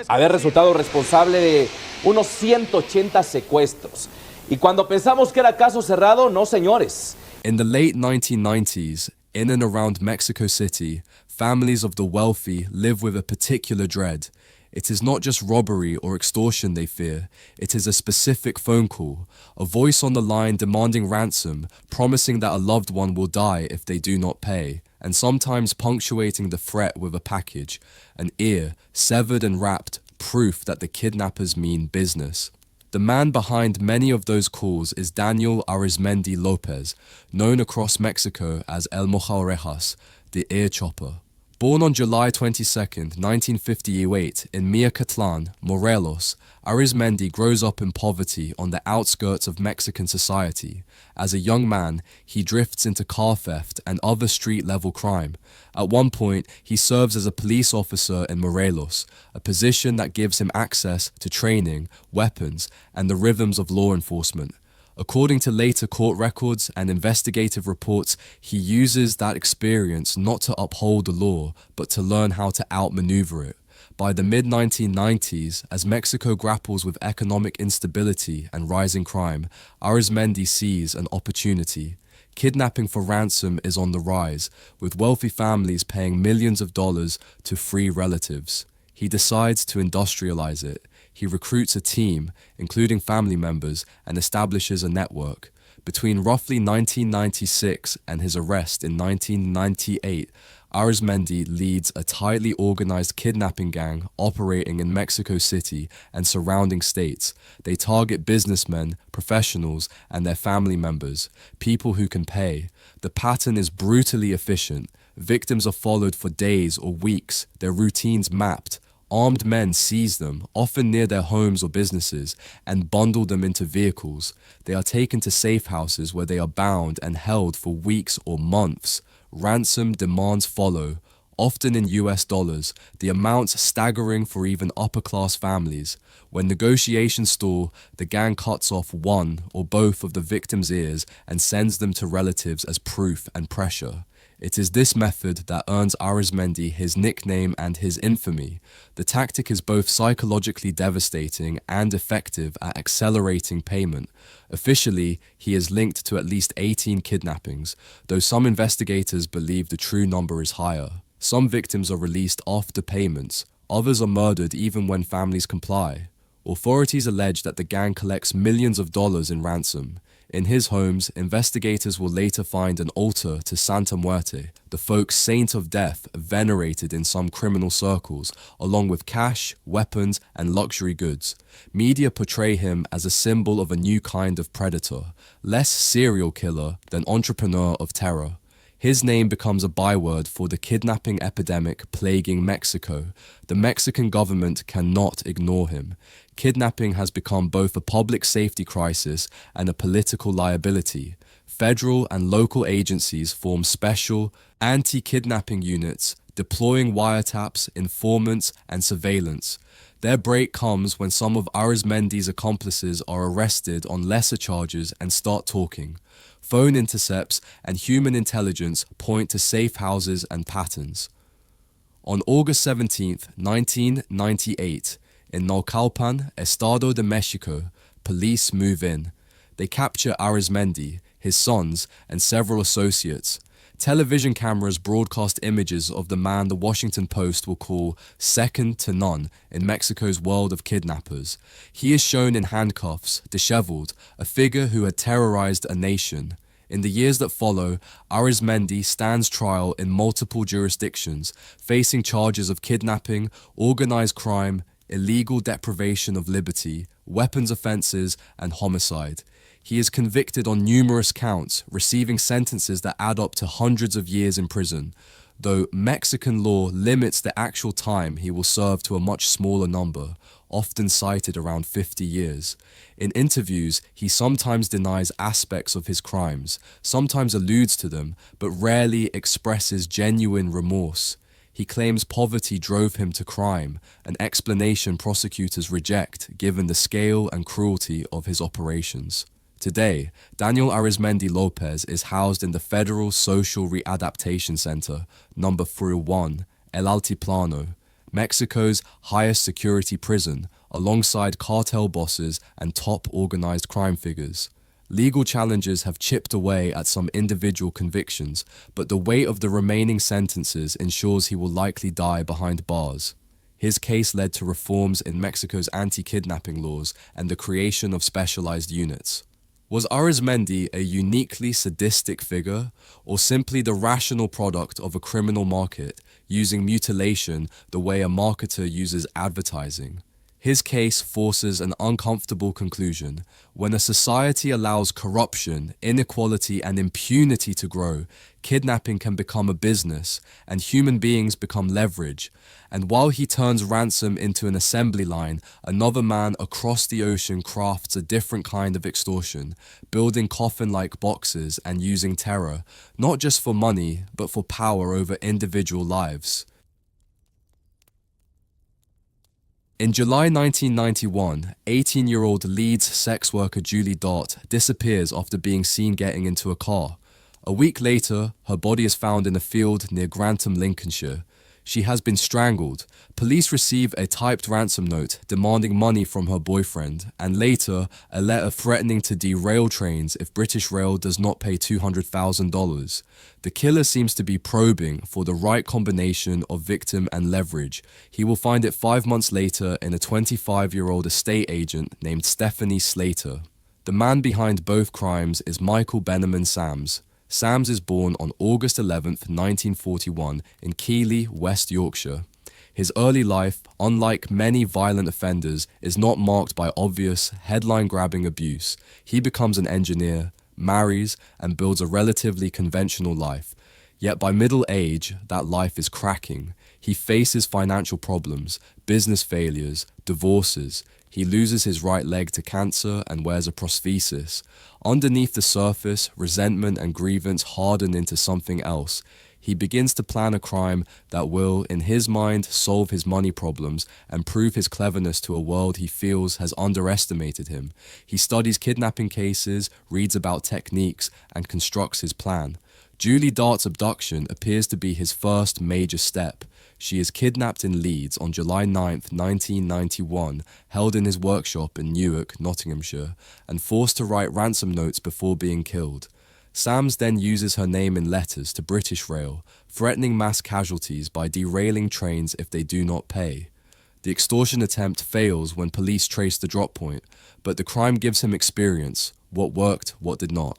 haber resultado responsable de unos 180 secuestros. Y cuando pensamos que era caso cerrado, no, señores. In the late 1990s, in and around Mexico City, families of the wealthy live with a particular dread. It is not just robbery or extortion they fear, it is a specific phone call, a voice on the line demanding ransom, promising that a loved one will die if they do not pay, and sometimes punctuating the threat with a package, an ear, severed and wrapped, proof that the kidnappers mean business. The man behind many of those calls is Daniel Arizmendi Lopez, known across Mexico as El Moja Orejas, the ear chopper. Born on July 22, 1958 in Miacatlan, Morelos, Arizmendi grows up in poverty on the outskirts of Mexican society. As a young man, he drifts into car theft and other street-level crime. At one point, he serves as a police officer in Morelos, a position that gives him access to training, weapons, and the rhythms of law enforcement. According to later court records and investigative reports, he uses that experience not to uphold the law, but to learn how to outmaneuver it. By the mid-1990s, as Mexico grapples with economic instability and rising crime, Arizmendi sees an opportunity. Kidnapping for ransom is on the rise, with wealthy families paying millions of dollars to free relatives. He decides to industrialize it. He recruits a team, including family members, and establishes a network. Between roughly 1996 and his arrest in 1998, Arizmendi leads a tightly organized kidnapping gang operating in Mexico City and surrounding states. They target businessmen, professionals, and their family members, people who can pay. The pattern is brutally efficient. Victims are followed for days or weeks, their routines mapped. Armed men seize them, often near their homes or businesses, and bundle them into vehicles. They are taken to safe houses where they are bound and held for weeks or months. Ransom demands follow, often in US dollars, the amounts staggering for even upper-class families. When negotiations stall, the gang cuts off one or both of the victim's ears and sends them to relatives as proof and pressure. It is this method that earns Arizmendi his nickname and his infamy. The tactic is both psychologically devastating and effective at accelerating payment. Officially, he is linked to at least 18 kidnappings, though some investigators believe the true number is higher. Some victims are released after payments, others are murdered even when families comply. Authorities allege that the gang collects millions of dollars in ransom. In his homes, investigators will later find an altar to Santa Muerte, the folk's saint of death venerated in some criminal circles, along with cash, weapons, and luxury goods. Media portray him as a symbol of a new kind of predator, less serial killer than entrepreneur of terror. His name becomes a byword for the kidnapping epidemic plaguing Mexico. The Mexican government cannot ignore him. Kidnapping has become both a public safety crisis and a political liability. Federal and local agencies form special anti-kidnapping units, deploying wiretaps, informants, and surveillance. Their break comes when some of Arizmendi's accomplices are arrested on lesser charges and start talking. Phone intercepts and human intelligence point to safe houses and patterns. On August 17, 1998, in Naucalpan, Estado de Mexico, police move in. They capture Arizmendi, his sons, and several associates. Television cameras broadcast images of the man the Washington Post will call second to none in Mexico's world of kidnappers. He is shown in handcuffs, disheveled, a figure who had terrorized a nation. In the years that follow, Arizmendi stands trial in multiple jurisdictions, facing charges of kidnapping, organized crime, illegal deprivation of liberty, weapons offenses, and homicide. He is convicted on numerous counts, receiving sentences that add up to hundreds of years in prison, though Mexican law limits the actual time he will serve to a much smaller number, often cited around 50 years. In interviews, he sometimes denies aspects of his crimes, sometimes alludes to them, but rarely expresses genuine remorse. He claims poverty drove him to crime, an explanation prosecutors reject given the scale and cruelty of his operations. Today, Daniel Arizmendi Lopez is housed in the Federal Social Readaptation Center, number 301, El Altiplano, Mexico's highest security prison, alongside cartel bosses and top organized crime figures. Legal challenges have chipped away at some individual convictions, but the weight of the remaining sentences ensures he will likely die behind bars. His case led to reforms in Mexico's anti-kidnapping laws and the creation of specialized units. Was Arizmendi a uniquely sadistic figure, or simply the rational product of a criminal market, using mutilation the way a marketer uses advertising? His case forces an uncomfortable conclusion. When a society allows corruption, inequality, and impunity to grow, kidnapping can become a business, and human beings become leverage. And while he turns ransom into an assembly line, another man across the ocean crafts a different kind of extortion, building coffin-like boxes and using terror, not just for money, but for power over individual lives. In July 1991, 18-year-old Leeds sex worker Julie Dart disappears after being seen getting into a car. A week later, her body is found in a field near Grantham, Lincolnshire. She has been strangled. Police receive a typed ransom note demanding money from her boyfriend, and later, a letter threatening to derail trains if British Rail does not pay $200,000. The killer seems to be probing for the right combination of victim and leverage. He will find it 5 months later in a 25-year-old estate agent named Stephanie Slater. The man behind both crimes is Michael Benjamin Sams. Sams is born on August 11, 1941, in Keighley, West Yorkshire. His early life, unlike many violent offenders, is not marked by obvious, headline-grabbing abuse. He becomes an engineer, marries, and builds a relatively conventional life. Yet by middle age, that life is cracking. He faces financial problems, business failures, divorces. He loses his right leg to cancer and wears a prosthesis. Underneath the surface, resentment and grievance harden into something else. He begins to plan a crime that will, in his mind, solve his money problems and prove his cleverness to a world he feels has underestimated him. He studies kidnapping cases, reads about techniques, and constructs his plan. Julie Dart's abduction appears to be his first major step. She is kidnapped in Leeds on July 9, 1991, held in his workshop in Newark, Nottinghamshire, and forced to write ransom notes before being killed. Sams then uses her name in letters to British Rail, threatening mass casualties by derailing trains if they do not pay. The extortion attempt fails when police trace the drop point, but the crime gives him experience, what worked, what did not.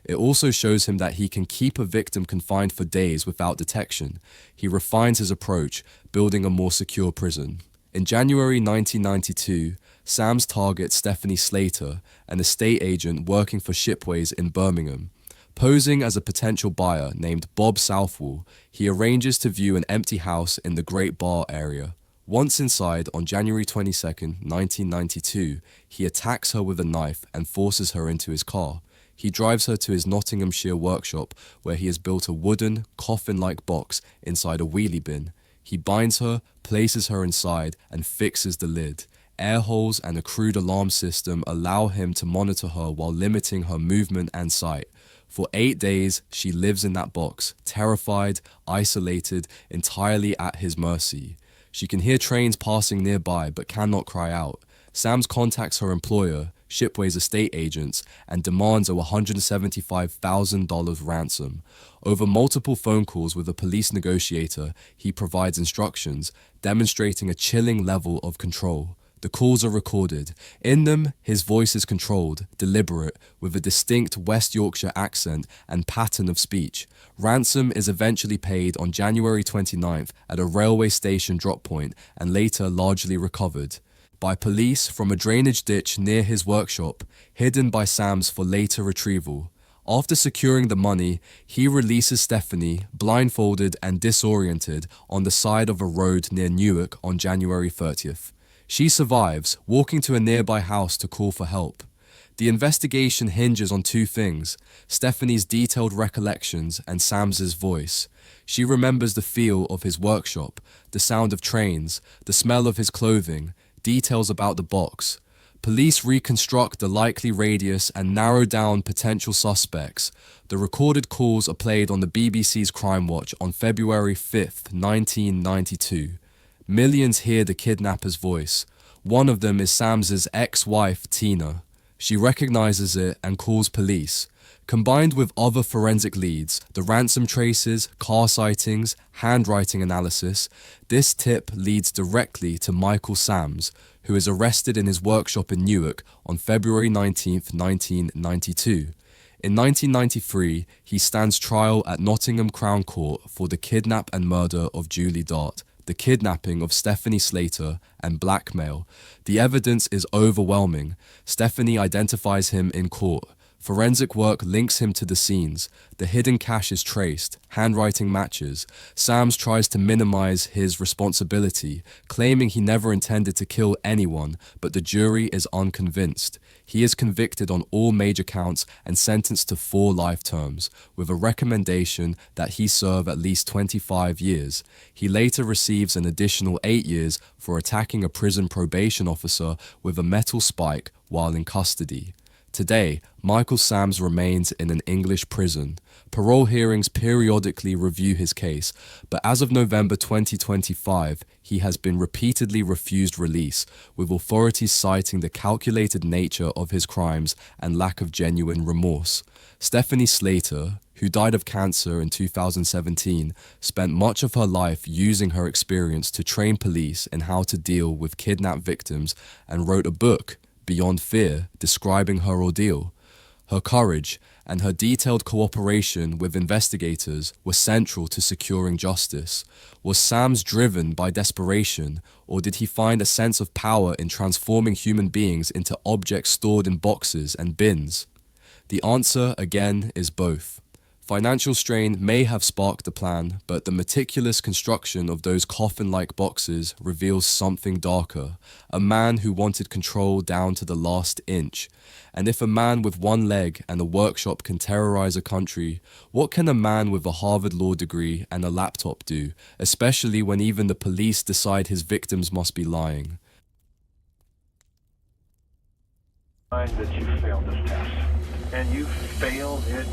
It also shows him that he can keep a victim confined for days without detection. He refines his approach, building a more secure prison. In January 1992, Sams targets Stephanie Slater, an estate agent working for Shipways in Birmingham. Posing as a potential buyer named Bob Southwell, he arranges to view an empty house in the Great Bar area. Once inside, on January 22, 1992, he attacks her with a knife and forces her into his car. He drives her to his Nottinghamshire workshop, where he has built a wooden, coffin-like box inside a wheelie bin. He binds her, places her inside, and fixes the lid. Air holes and a crude alarm system allow him to monitor her while limiting her movement and sight. For 8 days, she lives in that box, terrified, isolated, entirely at his mercy. She can hear trains passing nearby but cannot cry out. Sams contacts her employer, Shipway's estate agents, and demands a $175,000 ransom. Over multiple phone calls with a police negotiator, he provides instructions, demonstrating a chilling level of control. The calls are recorded. In them, his voice is controlled, deliberate, with a distinct West Yorkshire accent and pattern of speech. Ransom is eventually paid on January 29th at a railway station drop point and later largely recovered by police from a drainage ditch near his workshop, hidden by Sams for later retrieval. After securing the money, he releases Stephanie, blindfolded and disoriented, on the side of a road near Newark on January 30th. She survives, walking to a nearby house to call for help. The investigation hinges on two things: Stephanie's detailed recollections and Sam's voice. She remembers the feel of his workshop, the sound of trains, the smell of his clothing, details about the box. Police reconstruct the likely radius and narrow down potential suspects. The recorded calls are played on the BBC's Crime Watch on February 5th, 1992. Millions hear the kidnapper's voice. One of them is Sam's ex-wife, Tina. She recognizes it and calls police. Combined with other forensic leads, the ransom traces, car sightings, handwriting analysis, this tip leads directly to Michael Sams, who is arrested in his workshop in Newark on February 19, 1992. In 1993, he stands trial at Nottingham Crown Court for the kidnap and murder of Julie Dart, the kidnapping of Stephanie Slater, and blackmail. The evidence is overwhelming. Stephanie identifies him in court. Forensic work links him to the scenes. The hidden cache is traced. Handwriting matches. Sams tries to minimize his responsibility, claiming he never intended to kill anyone, but the jury is unconvinced. He is convicted on all major counts and sentenced to 4 life terms, with a recommendation that he serve at least 25 years. He later receives an additional 8 years for attacking a prison probation officer with a metal spike while in custody. Today, Michael Sams remains in an English prison. Parole hearings periodically review his case, but as of November 2025, he has been repeatedly refused release, with authorities citing the calculated nature of his crimes and lack of genuine remorse. Stephanie Slater, who died of cancer in 2017, spent much of her life using her experience to train police in how to deal with kidnapped victims and wrote a book, Beyond Fear, describing her ordeal. Her courage and her detailed cooperation with investigators were central to securing justice. Was Sams driven by desperation, or did he find a sense of power in transforming human beings into objects stored in boxes and bins? The answer, again, is both. Financial strain may have sparked the plan, but the meticulous construction of those coffin-like boxes reveals something darker: a man who wanted control down to the last inch. And if a man with one leg and a workshop can terrorize a country, what can a man with a Harvard law degree and a laptop do, especially when even the police decide his victims must be lying? That you failed this test, and you failed it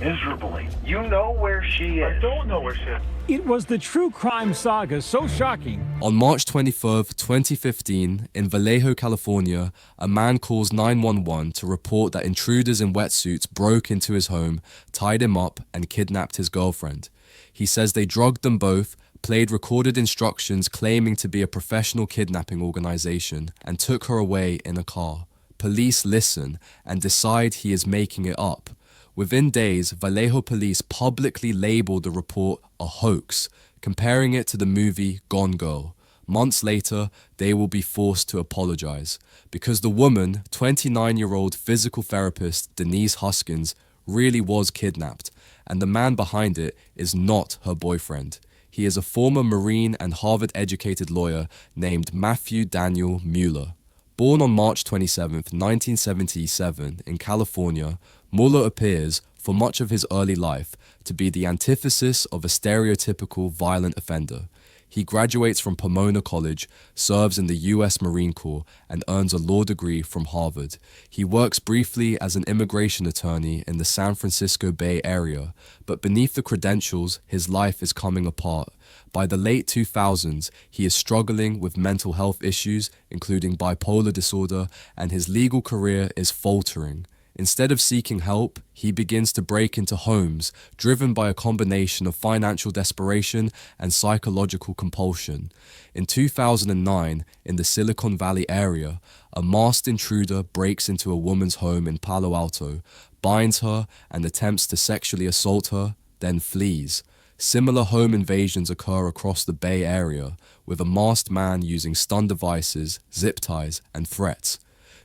miserably. You know where she is. I don't know where she is. It was the true crime saga so shocking. On March 24th, 2015, in Vallejo, California, a man calls 911 to report that intruders in wetsuits broke into his home, tied him up, and kidnapped his girlfriend. He says they drugged them both, played recorded instructions claiming to be a professional kidnapping organization, and took her away in a car. Police listen and decide he is making it up. Within days, Vallejo police publicly labeled the report a hoax, comparing it to the movie Gone Girl. Months later, they will be forced to apologize, because the woman, 29-year-old physical therapist Denise Huskins, really was kidnapped, and the man behind it is not her boyfriend. He is a former Marine and Harvard-educated lawyer named Matthew Daniel Mueller. Born on March 27, 1977, in California, Mueller appears, for much of his early life, to be the antithesis of a stereotypical violent offender. He graduates from Pomona College, serves in the U.S. Marine Corps, and earns a law degree from Harvard. He works briefly as an immigration attorney in the San Francisco Bay Area, but beneath the credentials, his life is coming apart. By the late 2000s, he is struggling with mental health issues, including bipolar disorder, and his legal career is faltering. Instead of seeking help, he begins to break into homes, driven by a combination of financial desperation and psychological compulsion. In 2009, in the Silicon Valley area, a masked intruder breaks into a woman's home in Palo Alto, binds her, and attempts to sexually assault her, then flees. Similar home invasions occur across the Bay Area, with a masked man using stun devices, zip ties, and threats.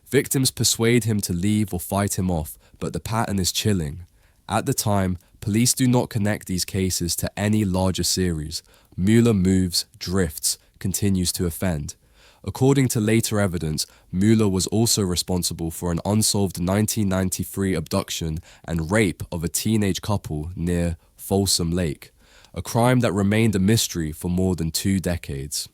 Victims persuade him to leave or fight him off, but the pattern is chilling. At the time, police do not connect these cases to any larger series. Mueller moves, drifts, continues to offend. According to later evidence, Mueller was also responsible for an unsolved 1993 abduction and rape of a teenage couple near Folsom Lake, a crime that remained a mystery for more than 2 decades.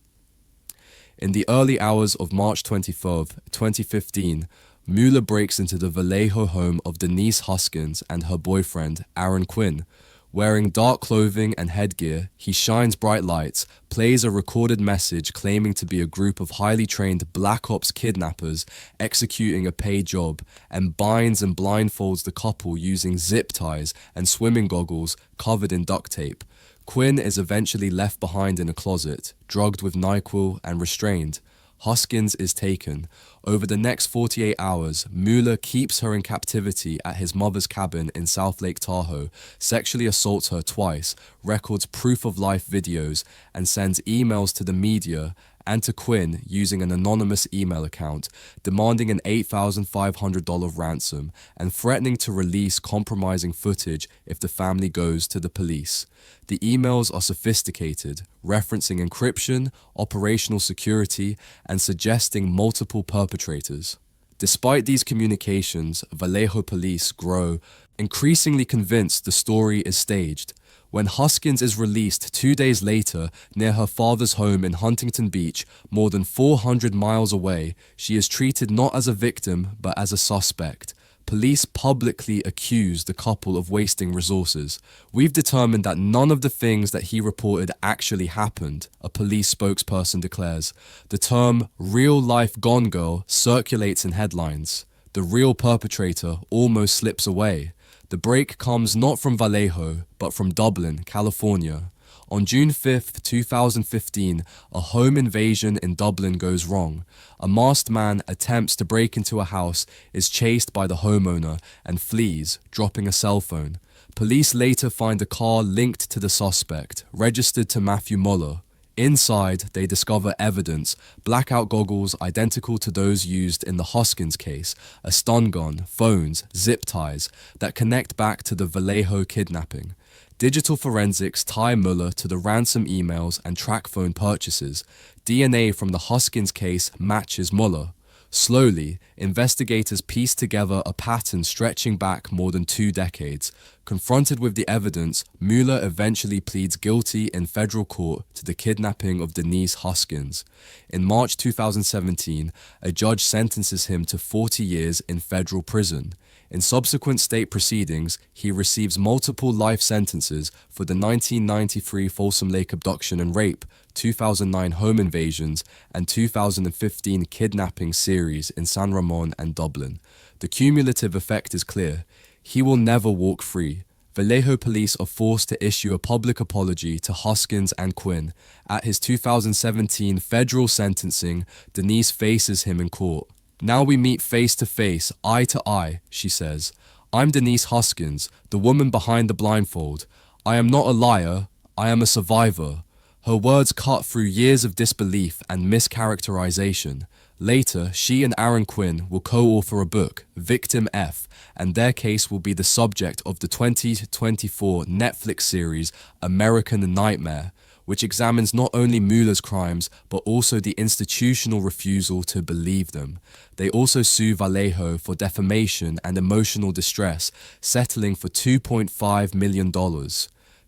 In the early hours of March 24, 2015, Mueller breaks into the Vallejo home of Denise Hoskins and her boyfriend, Aaron Quinn. Wearing dark clothing and headgear, he shines bright lights, plays a recorded message claiming to be a group of highly trained Black Ops kidnappers executing a paid job, and binds and blindfolds the couple using zip ties and swimming goggles covered in duct tape. Quinn is eventually left behind in a closet, drugged with NyQuil and restrained. Hoskins is taken. Over the next 48 hours, Mueller keeps her in captivity at his mother's cabin in South Lake Tahoe, sexually assaults her twice, records proof-of-life videos, and sends emails to the media and to Quinn using an anonymous email account, demanding an $8,500 ransom and threatening to release compromising footage if the family goes to the police. The emails are sophisticated, referencing encryption, operational security, and suggesting multiple perpetrators. Despite these communications, Vallejo police grow increasingly convinced the story is staged. When Hoskins is released 2 days later near her father's home in Huntington Beach, more than 400 miles away, she is treated not as a victim but as a suspect. Police publicly accuse the couple of wasting resources. We've determined that none of the things that he reported actually happened, a police spokesperson declares. The term real-life gone girl circulates in headlines. The real perpetrator almost slips away. The break comes not from Vallejo, but from Dublin, California. On June 5, 2015, a home invasion in Dublin goes wrong. A masked man attempts to break into a house, is chased by the homeowner, and flees, dropping a cell phone. Police later find a car linked to the suspect, registered to Matthew Mueller. Inside, they discover evidence, blackout goggles identical to those used in the Hoskins case, a stun gun, phones, zip ties that connect back to the Vallejo kidnapping. Digital forensics tie Mueller to the ransom emails and track phone purchases. DNA from the Hoskins case matches Mueller. Slowly, investigators piece together a pattern stretching back more than 2 decades. Confronted with the evidence, Mueller eventually pleads guilty in federal court to the kidnapping of Denise Hoskins. In March 2017, a judge sentences him to 40 years in federal prison. In subsequent state proceedings, he receives multiple life sentences for the 1993 Folsom Lake abduction and rape, 2009 home invasions, and 2015 kidnapping series in San Ramon and Dublin. The cumulative effect is clear. He will never walk free. Vallejo police are forced to issue a public apology to Hoskins and Quinn. At his 2017 federal sentencing, Denise faces him in court. "Now we meet face to face, eye to eye," she says. "I'm Denise Hoskins, the woman behind the blindfold. I am not a liar, I am a survivor." Her words cut through years of disbelief and mischaracterization. Later, she and Aaron Quinn will co-author a book, Victim F, and their case will be the subject of the 2024 Netflix series American Nightmare, which examines not only Mueller's crimes, but also the institutional refusal to believe them. They also sue Vallejo for defamation and emotional distress, settling for $2.5 million.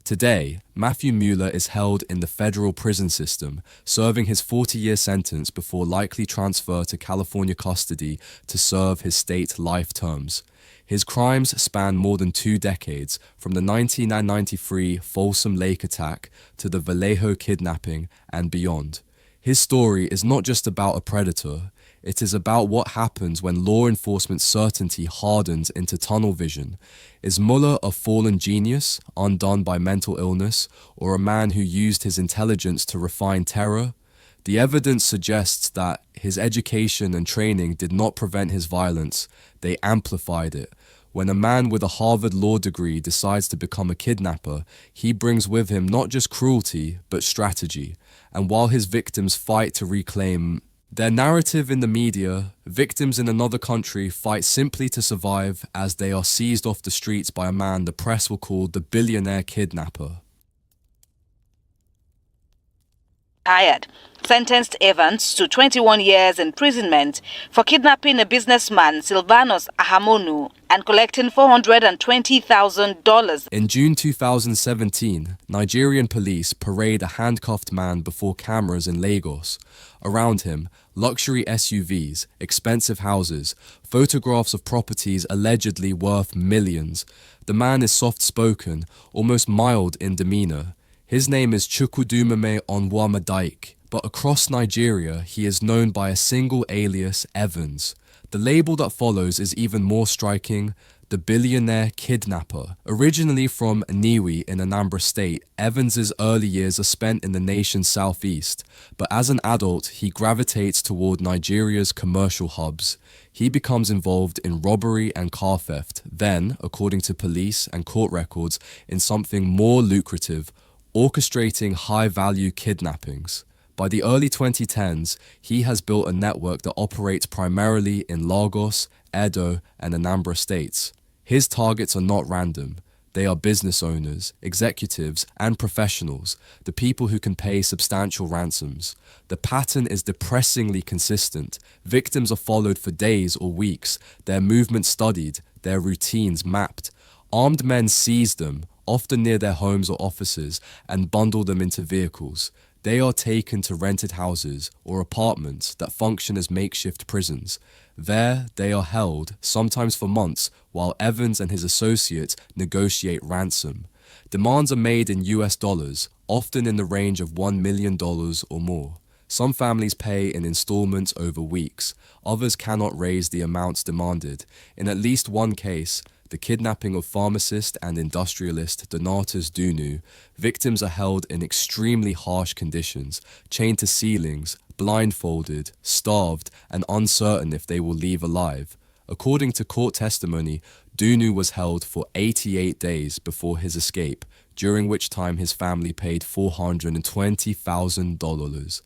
Today, Matthew Mueller is held in the federal prison system, serving his 40-year sentence before likely transfer to California custody to serve his state life terms. His crimes span more than 2 decades, from the 1993 Folsom Lake attack to the Vallejo kidnapping and beyond. His story is not just about a predator, it is about what happens when law enforcement certainty hardens into tunnel vision. Is Mueller a fallen genius, undone by mental illness, or a man who used his intelligence to refine terror? The evidence suggests that his education and training did not prevent his violence, they amplified it. When a man with a Harvard law degree decides to become a kidnapper, he brings with him not just cruelty, but strategy. And while his victims fight to reclaim their narrative in the media, victims in another country fight simply to survive as they are seized off the streets by a man the press will call the billionaire kidnapper. retired, sentenced Evans to 21 years imprisonment for kidnapping a businessman, Silvanus Ahamonu, and collecting $420,000. In June 2017, Nigerian police parade a handcuffed man before cameras in Lagos. Around him, luxury SUVs, expensive houses, photographs of properties allegedly worth millions. The man is soft-spoken, almost mild in demeanor. His name is Chukwudumeme Onwamadaike, but across Nigeria he is known by a single alias, Evans. The label that follows is even more striking: the billionaire kidnapper. Originally from Niwi in Anambra State, Evans's early years are spent in the nation's southeast, but as an adult he gravitates toward Nigeria's commercial hubs. He becomes involved in robbery and car theft, then, according to police and court records, in something more lucrative: orchestrating high-value kidnappings. By the early 2010s, he has built a network that operates primarily in Lagos, Edo, and Anambra states. His targets are not random. They are business owners, executives, and professionals, the people who can pay substantial ransoms. The pattern is depressingly consistent. Victims are followed for days or weeks, their movements studied, their routines mapped. Armed men seize them, often near their homes or offices, and bundle them into vehicles. They are taken to rented houses or apartments that function as makeshift prisons. There, they are held, sometimes for months, while Evans and his associates negotiate ransom. Demands are made in US dollars, often in the range of $1 million or more. Some families pay in installments over weeks. Others cannot raise the amounts demanded. In at least one case, the kidnapping of pharmacist and industrialist Donatus Dunu, victims are held in extremely harsh conditions, chained to ceilings, blindfolded, starved, and uncertain if they will leave alive. According to court testimony, Dunu was held for 88 days before his escape, during which time his family paid $420,000.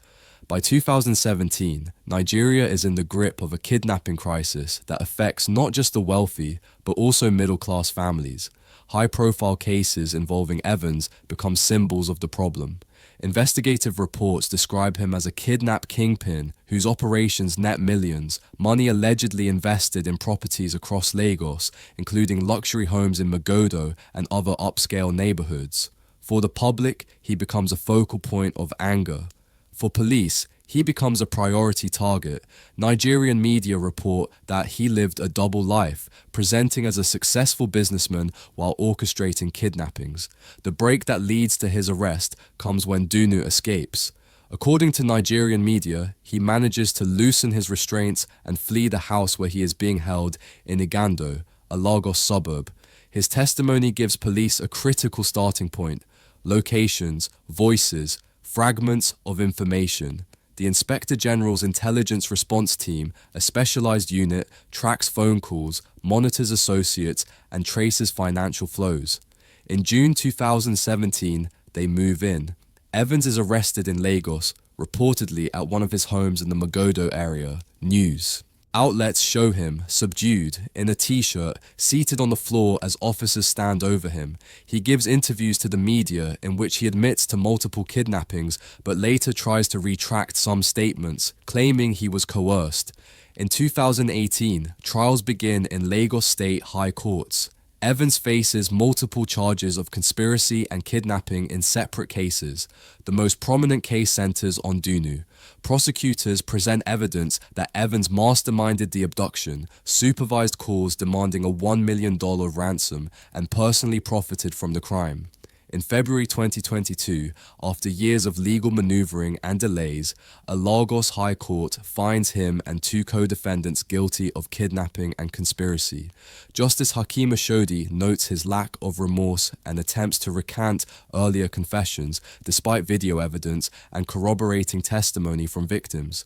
By 2017, Nigeria is in the grip of a kidnapping crisis that affects not just the wealthy, but also middle-class families. High-profile cases involving Evans become symbols of the problem. Investigative reports describe him as a kidnap kingpin whose operations net millions, money allegedly invested in properties across Lagos, including luxury homes in Magodo and other upscale neighborhoods. For the public, he becomes a focal point of anger. For police, he becomes a priority target. Nigerian media report that he lived a double life, presenting as a successful businessman while orchestrating kidnappings. The break that leads to his arrest comes when Dunu escapes. According to Nigerian media, he manages to loosen his restraints and flee the house where he is being held in Igando, a Lagos suburb. His testimony gives police a critical starting point: locations, voices, fragments of information. The Inspector General's Intelligence Response Team, a specialized unit, tracks phone calls, monitors associates, and traces financial flows. In June 2017, they move in. Evans is arrested in Lagos, reportedly at one of his homes in the Magodo area. News. Outlets show him, subdued, in a t-shirt, seated on the floor as officers stand over him. He gives interviews to the media in which he admits to multiple kidnappings, but later tries to retract some statements, claiming he was coerced. In 2018, trials begin in Lagos State High Courts. Evans faces multiple charges of conspiracy and kidnapping in separate cases. The most prominent case centers on Dunu. Prosecutors present evidence that Evans masterminded the abduction, supervised calls demanding a $1 million ransom, and personally profited from the crime. In February 2022, after years of legal maneuvering and delays, a Lagos High Court finds him and two co-defendants guilty of kidnapping and conspiracy. Justice Hakeem Ashodi notes his lack of remorse and attempts to recant earlier confessions, despite video evidence and corroborating testimony from victims.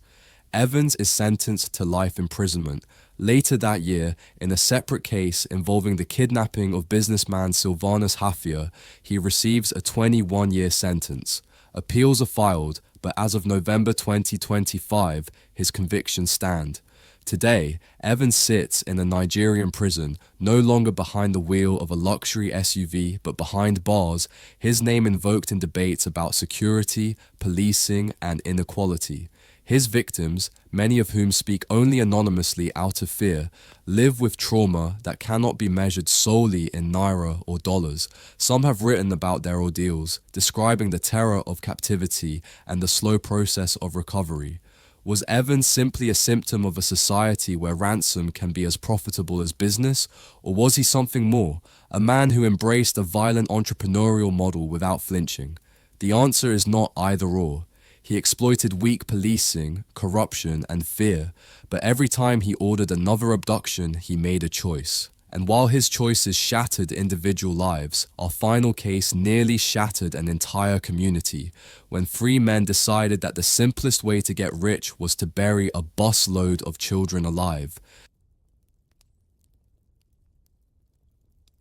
Evans is sentenced to life imprisonment. Later that year, in a separate case involving the kidnapping of businessman Silvanus Hafia, he receives a 21-year sentence. Appeals are filed, but as of November 2025, his convictions stand. Today, Evans sits in a Nigerian prison, no longer behind the wheel of a luxury SUV, but behind bars, his name invoked in debates about security, policing, and inequality. His victims, many of whom speak only anonymously out of fear, live with trauma that cannot be measured solely in naira or dollars. Some have written about their ordeals, describing the terror of captivity and the slow process of recovery. Was Evans simply a symptom of a society where ransom can be as profitable as business, or was he something more, a man who embraced a violent entrepreneurial model without flinching? The answer is not either or. He exploited weak policing, corruption, and fear, but every time he ordered another abduction, he made a choice. And while his choices shattered individual lives, our final case nearly shattered an entire community, when 3 men decided that the simplest way to get rich was to bury a busload of children alive.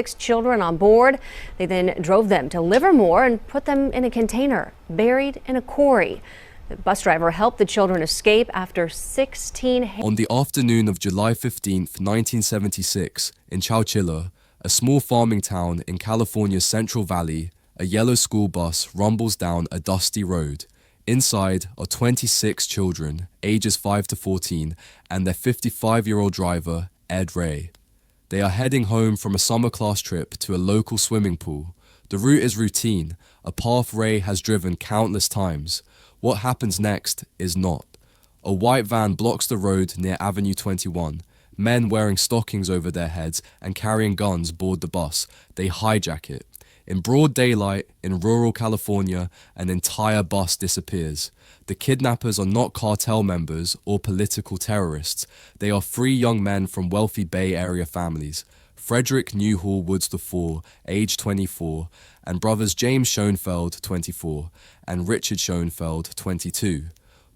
6 children on board. They then drove them to Livermore and put them in a container, buried in a quarry. The bus driver helped the children escape after 16 On the afternoon of July 15, 1976, in Chowchilla, a small farming town in California's Central Valley, a yellow school bus rumbles down a dusty road. Inside are 26 children, ages 5 to 14, and their 55-year-old driver, Ed Ray. They are heading home from a summer class trip to a local swimming pool. The route is routine, a path Ray has driven countless times. What happens next is not. A white van blocks the road near Avenue 21. Men wearing stockings over their heads and carrying guns board the bus. They hijack it. In broad daylight, in rural California, an entire bus disappears. The kidnappers are not cartel members or political terrorists. They are 3 young men from wealthy Bay Area families. Frederick Newhall Woods IV, age 24, and brothers James Schoenfeld, 24, and Richard Schoenfeld, 22.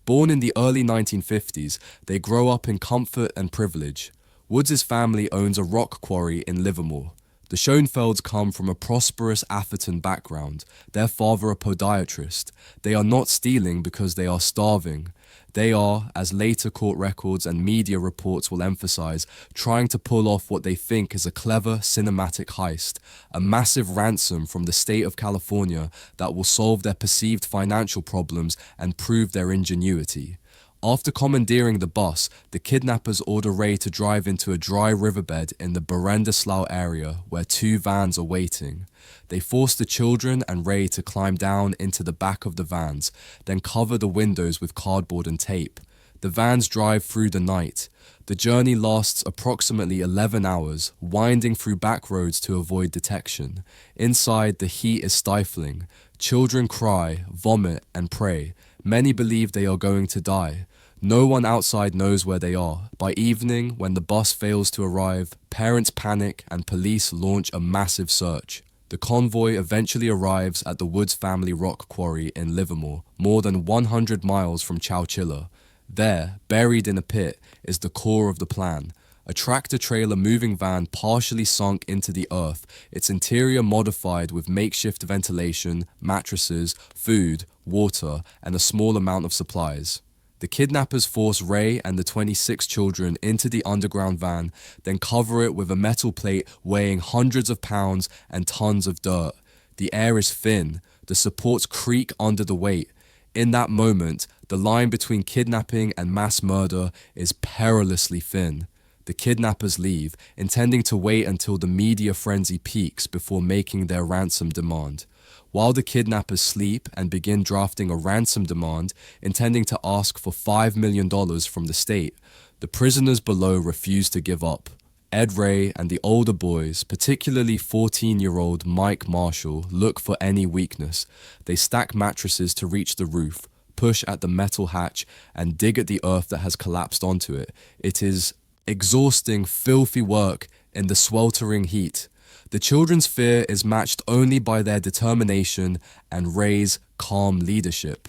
Born in the early 1950s, they grow up in comfort and privilege. Woods' family owns a rock quarry in Livermore. The Schoenfelds come from a prosperous Atherton background, their father a podiatrist. They are not stealing because they are starving. They are, as later court records and media reports will emphasize, trying to pull off what they think is a clever cinematic heist, a massive ransom from the state of California that will solve their perceived financial problems and prove their ingenuity. After commandeering the bus, the kidnappers order Ray to drive into a dry riverbed in the Berendeslau area where 2 vans are waiting. They force the children and Ray to climb down into the back of the vans, then cover the windows with cardboard and tape. The vans drive through the night. The journey lasts approximately 11 hours, winding through back roads to avoid detection. Inside, the heat is stifling. Children cry, vomit, and pray. Many believe they are going to die. No one outside knows where they are. By evening, when the bus fails to arrive, parents panic and police launch a massive search. The convoy eventually arrives at the Woods family rock quarry in Livermore, more than 100 miles from Chowchilla. There, buried in a pit, is the core of the plan. A tractor-trailer moving van partially sunk into the earth, its interior modified with makeshift ventilation, mattresses, food, water, and a small amount of supplies. The kidnappers force Ray and the 26 children into the underground van, then cover it with a metal plate weighing hundreds of pounds and tons of dirt. The air is thin, the supports creak under the weight. In that moment, the line between kidnapping and mass murder is perilously thin. The kidnappers leave, intending to wait until the media frenzy peaks before making their ransom demand. While the kidnappers sleep and begin drafting a ransom demand, intending to ask for $5 million from the state, the prisoners below refuse to give up. Ed Ray and the older boys, particularly 14-year-old Mike Marshall, look for any weakness. They stack mattresses to reach the roof, push at the metal hatch, and dig at the earth that has collapsed onto it. It is exhausting, filthy work in the sweltering heat. The children's fear is matched only by their determination and Ray's calm leadership.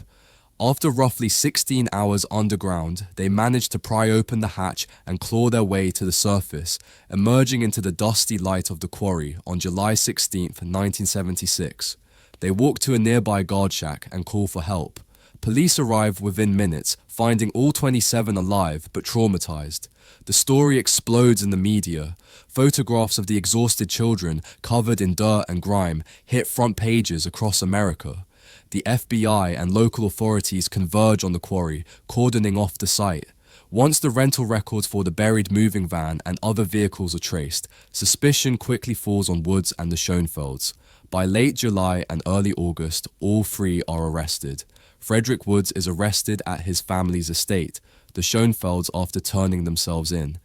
After roughly 16 hours underground, they manage to pry open the hatch and claw their way to the surface, emerging into the dusty light of the quarry on July 16, 1976. They walk to a nearby guard shack and call for help. Police arrive within minutes, finding all 27 alive but traumatized. The story explodes in the media. Photographs of the exhausted children covered in dirt and grime hit front pages across America. The FBI and local authorities converge on the quarry, cordoning off the site. Once the rental records for the buried moving van and other vehicles are traced, suspicion quickly falls on Woods and the Schoenfelds. By late July and early August, all three are arrested. Frederick Woods is arrested at his family's estate, the Schoenfelds after turning themselves in.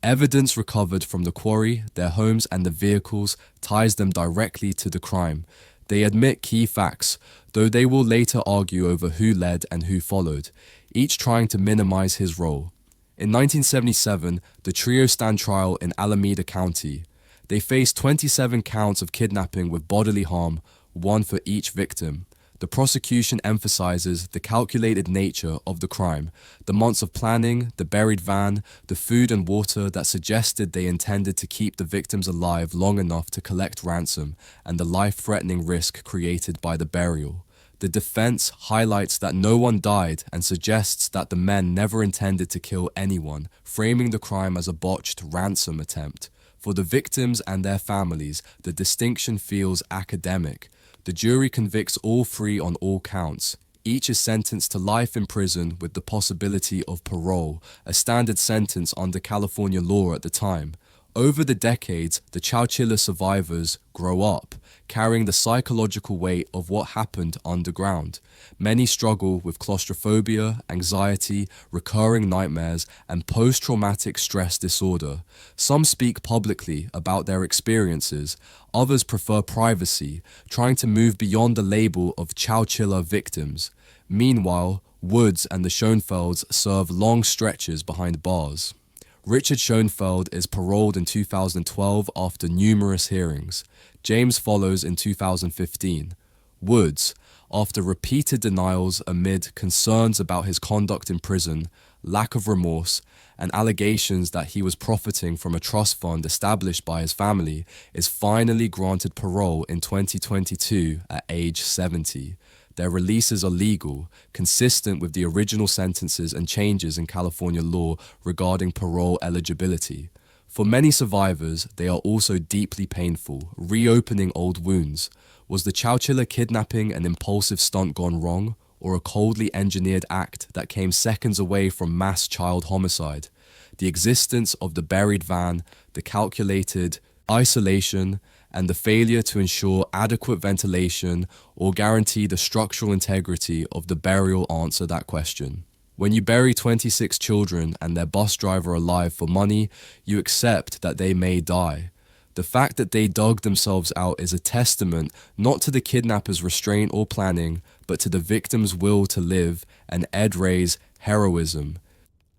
Evidence recovered from the quarry, their homes and the vehicles ties them directly to the crime. They admit key facts, though they will later argue over who led and who followed, each trying to minimize his role. In 1977, the trio stand trial in Alameda County. They faced 27 counts of kidnapping with bodily harm, one for each victim. The prosecution emphasizes the calculated nature of the crime, the months of planning, the buried van, the food and water that suggested they intended to keep the victims alive long enough to collect ransom, and the life-threatening risk created by the burial. The defense highlights that no one died and suggests that the men never intended to kill anyone, framing the crime as a botched ransom attempt. For the victims and their families, the distinction feels academic. The jury convicts all three on all counts. Each is sentenced to life in prison with the possibility of parole, a standard sentence under California law at the time. Over the decades, the Chowchilla survivors grow up, carrying the psychological weight of what happened underground. Many struggle with claustrophobia, anxiety, recurring nightmares, and post-traumatic stress disorder. Some speak publicly about their experiences. Others prefer privacy, trying to move beyond the label of Chowchilla victims. Meanwhile, Woods and the Schoenfelds serve long stretches behind bars. Richard Schoenfeld is paroled in 2012 after numerous hearings. James follows in 2015. Woods, after repeated denials amid concerns about his conduct in prison, lack of remorse, and allegations that he was profiting from a trust fund established by his family, is finally granted parole in 2022 at age 70. Their releases are legal, consistent with the original sentences and changes in California law regarding parole eligibility. For many survivors, they are also deeply painful, reopening old wounds. Was the Chowchilla kidnapping an impulsive stunt gone wrong, or a coldly engineered act that came seconds away from mass child homicide? The existence of the buried van, the calculated isolation, and the failure to ensure adequate ventilation or guarantee the structural integrity of the burial answer that question. When you bury 26 children and their bus driver alive for money, you accept that they may die. The fact that they dug themselves out is a testament not to the kidnappers' restraint or planning, but to the victims' will to live and Ed Ray's heroism.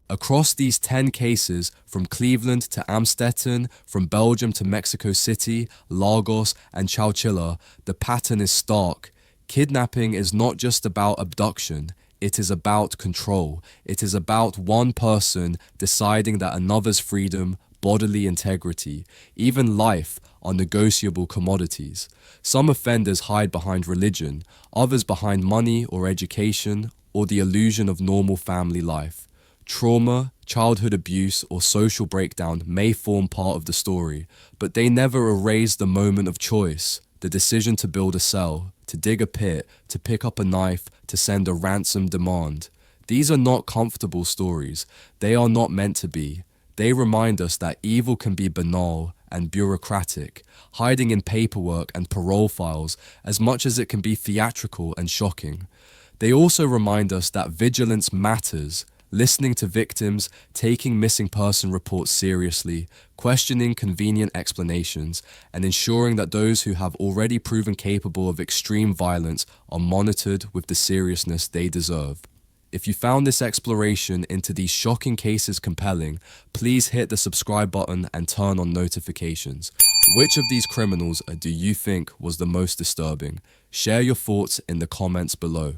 Across these 10 cases, from Cleveland to Amstetten, from Belgium to Mexico City, Lagos, and Chowchilla, the pattern is stark. Kidnapping is not just about abduction. It is about control. It is about one person deciding that another's freedom, bodily integrity, even life are negotiable commodities. Some offenders hide behind religion, others behind money or education, or the illusion of normal family life. Trauma, childhood abuse, or social breakdown may form part of the story, but they never erase the moment of choice, the decision to build a cell, to dig a pit, to pick up a knife, to send a ransom demand. These are not comfortable stories. They are not meant to be. They remind us that evil can be banal and bureaucratic, hiding in paperwork and parole files as much as it can be theatrical and shocking. They also remind us that vigilance matters. Listening to victims, taking missing person reports seriously, questioning convenient explanations, and ensuring that those who have already proven capable of extreme violence are monitored with the seriousness they deserve. If you found this exploration into these shocking cases compelling, please hit the subscribe button and turn on notifications. Which of these criminals do you think was the most disturbing? Share your thoughts in the comments below.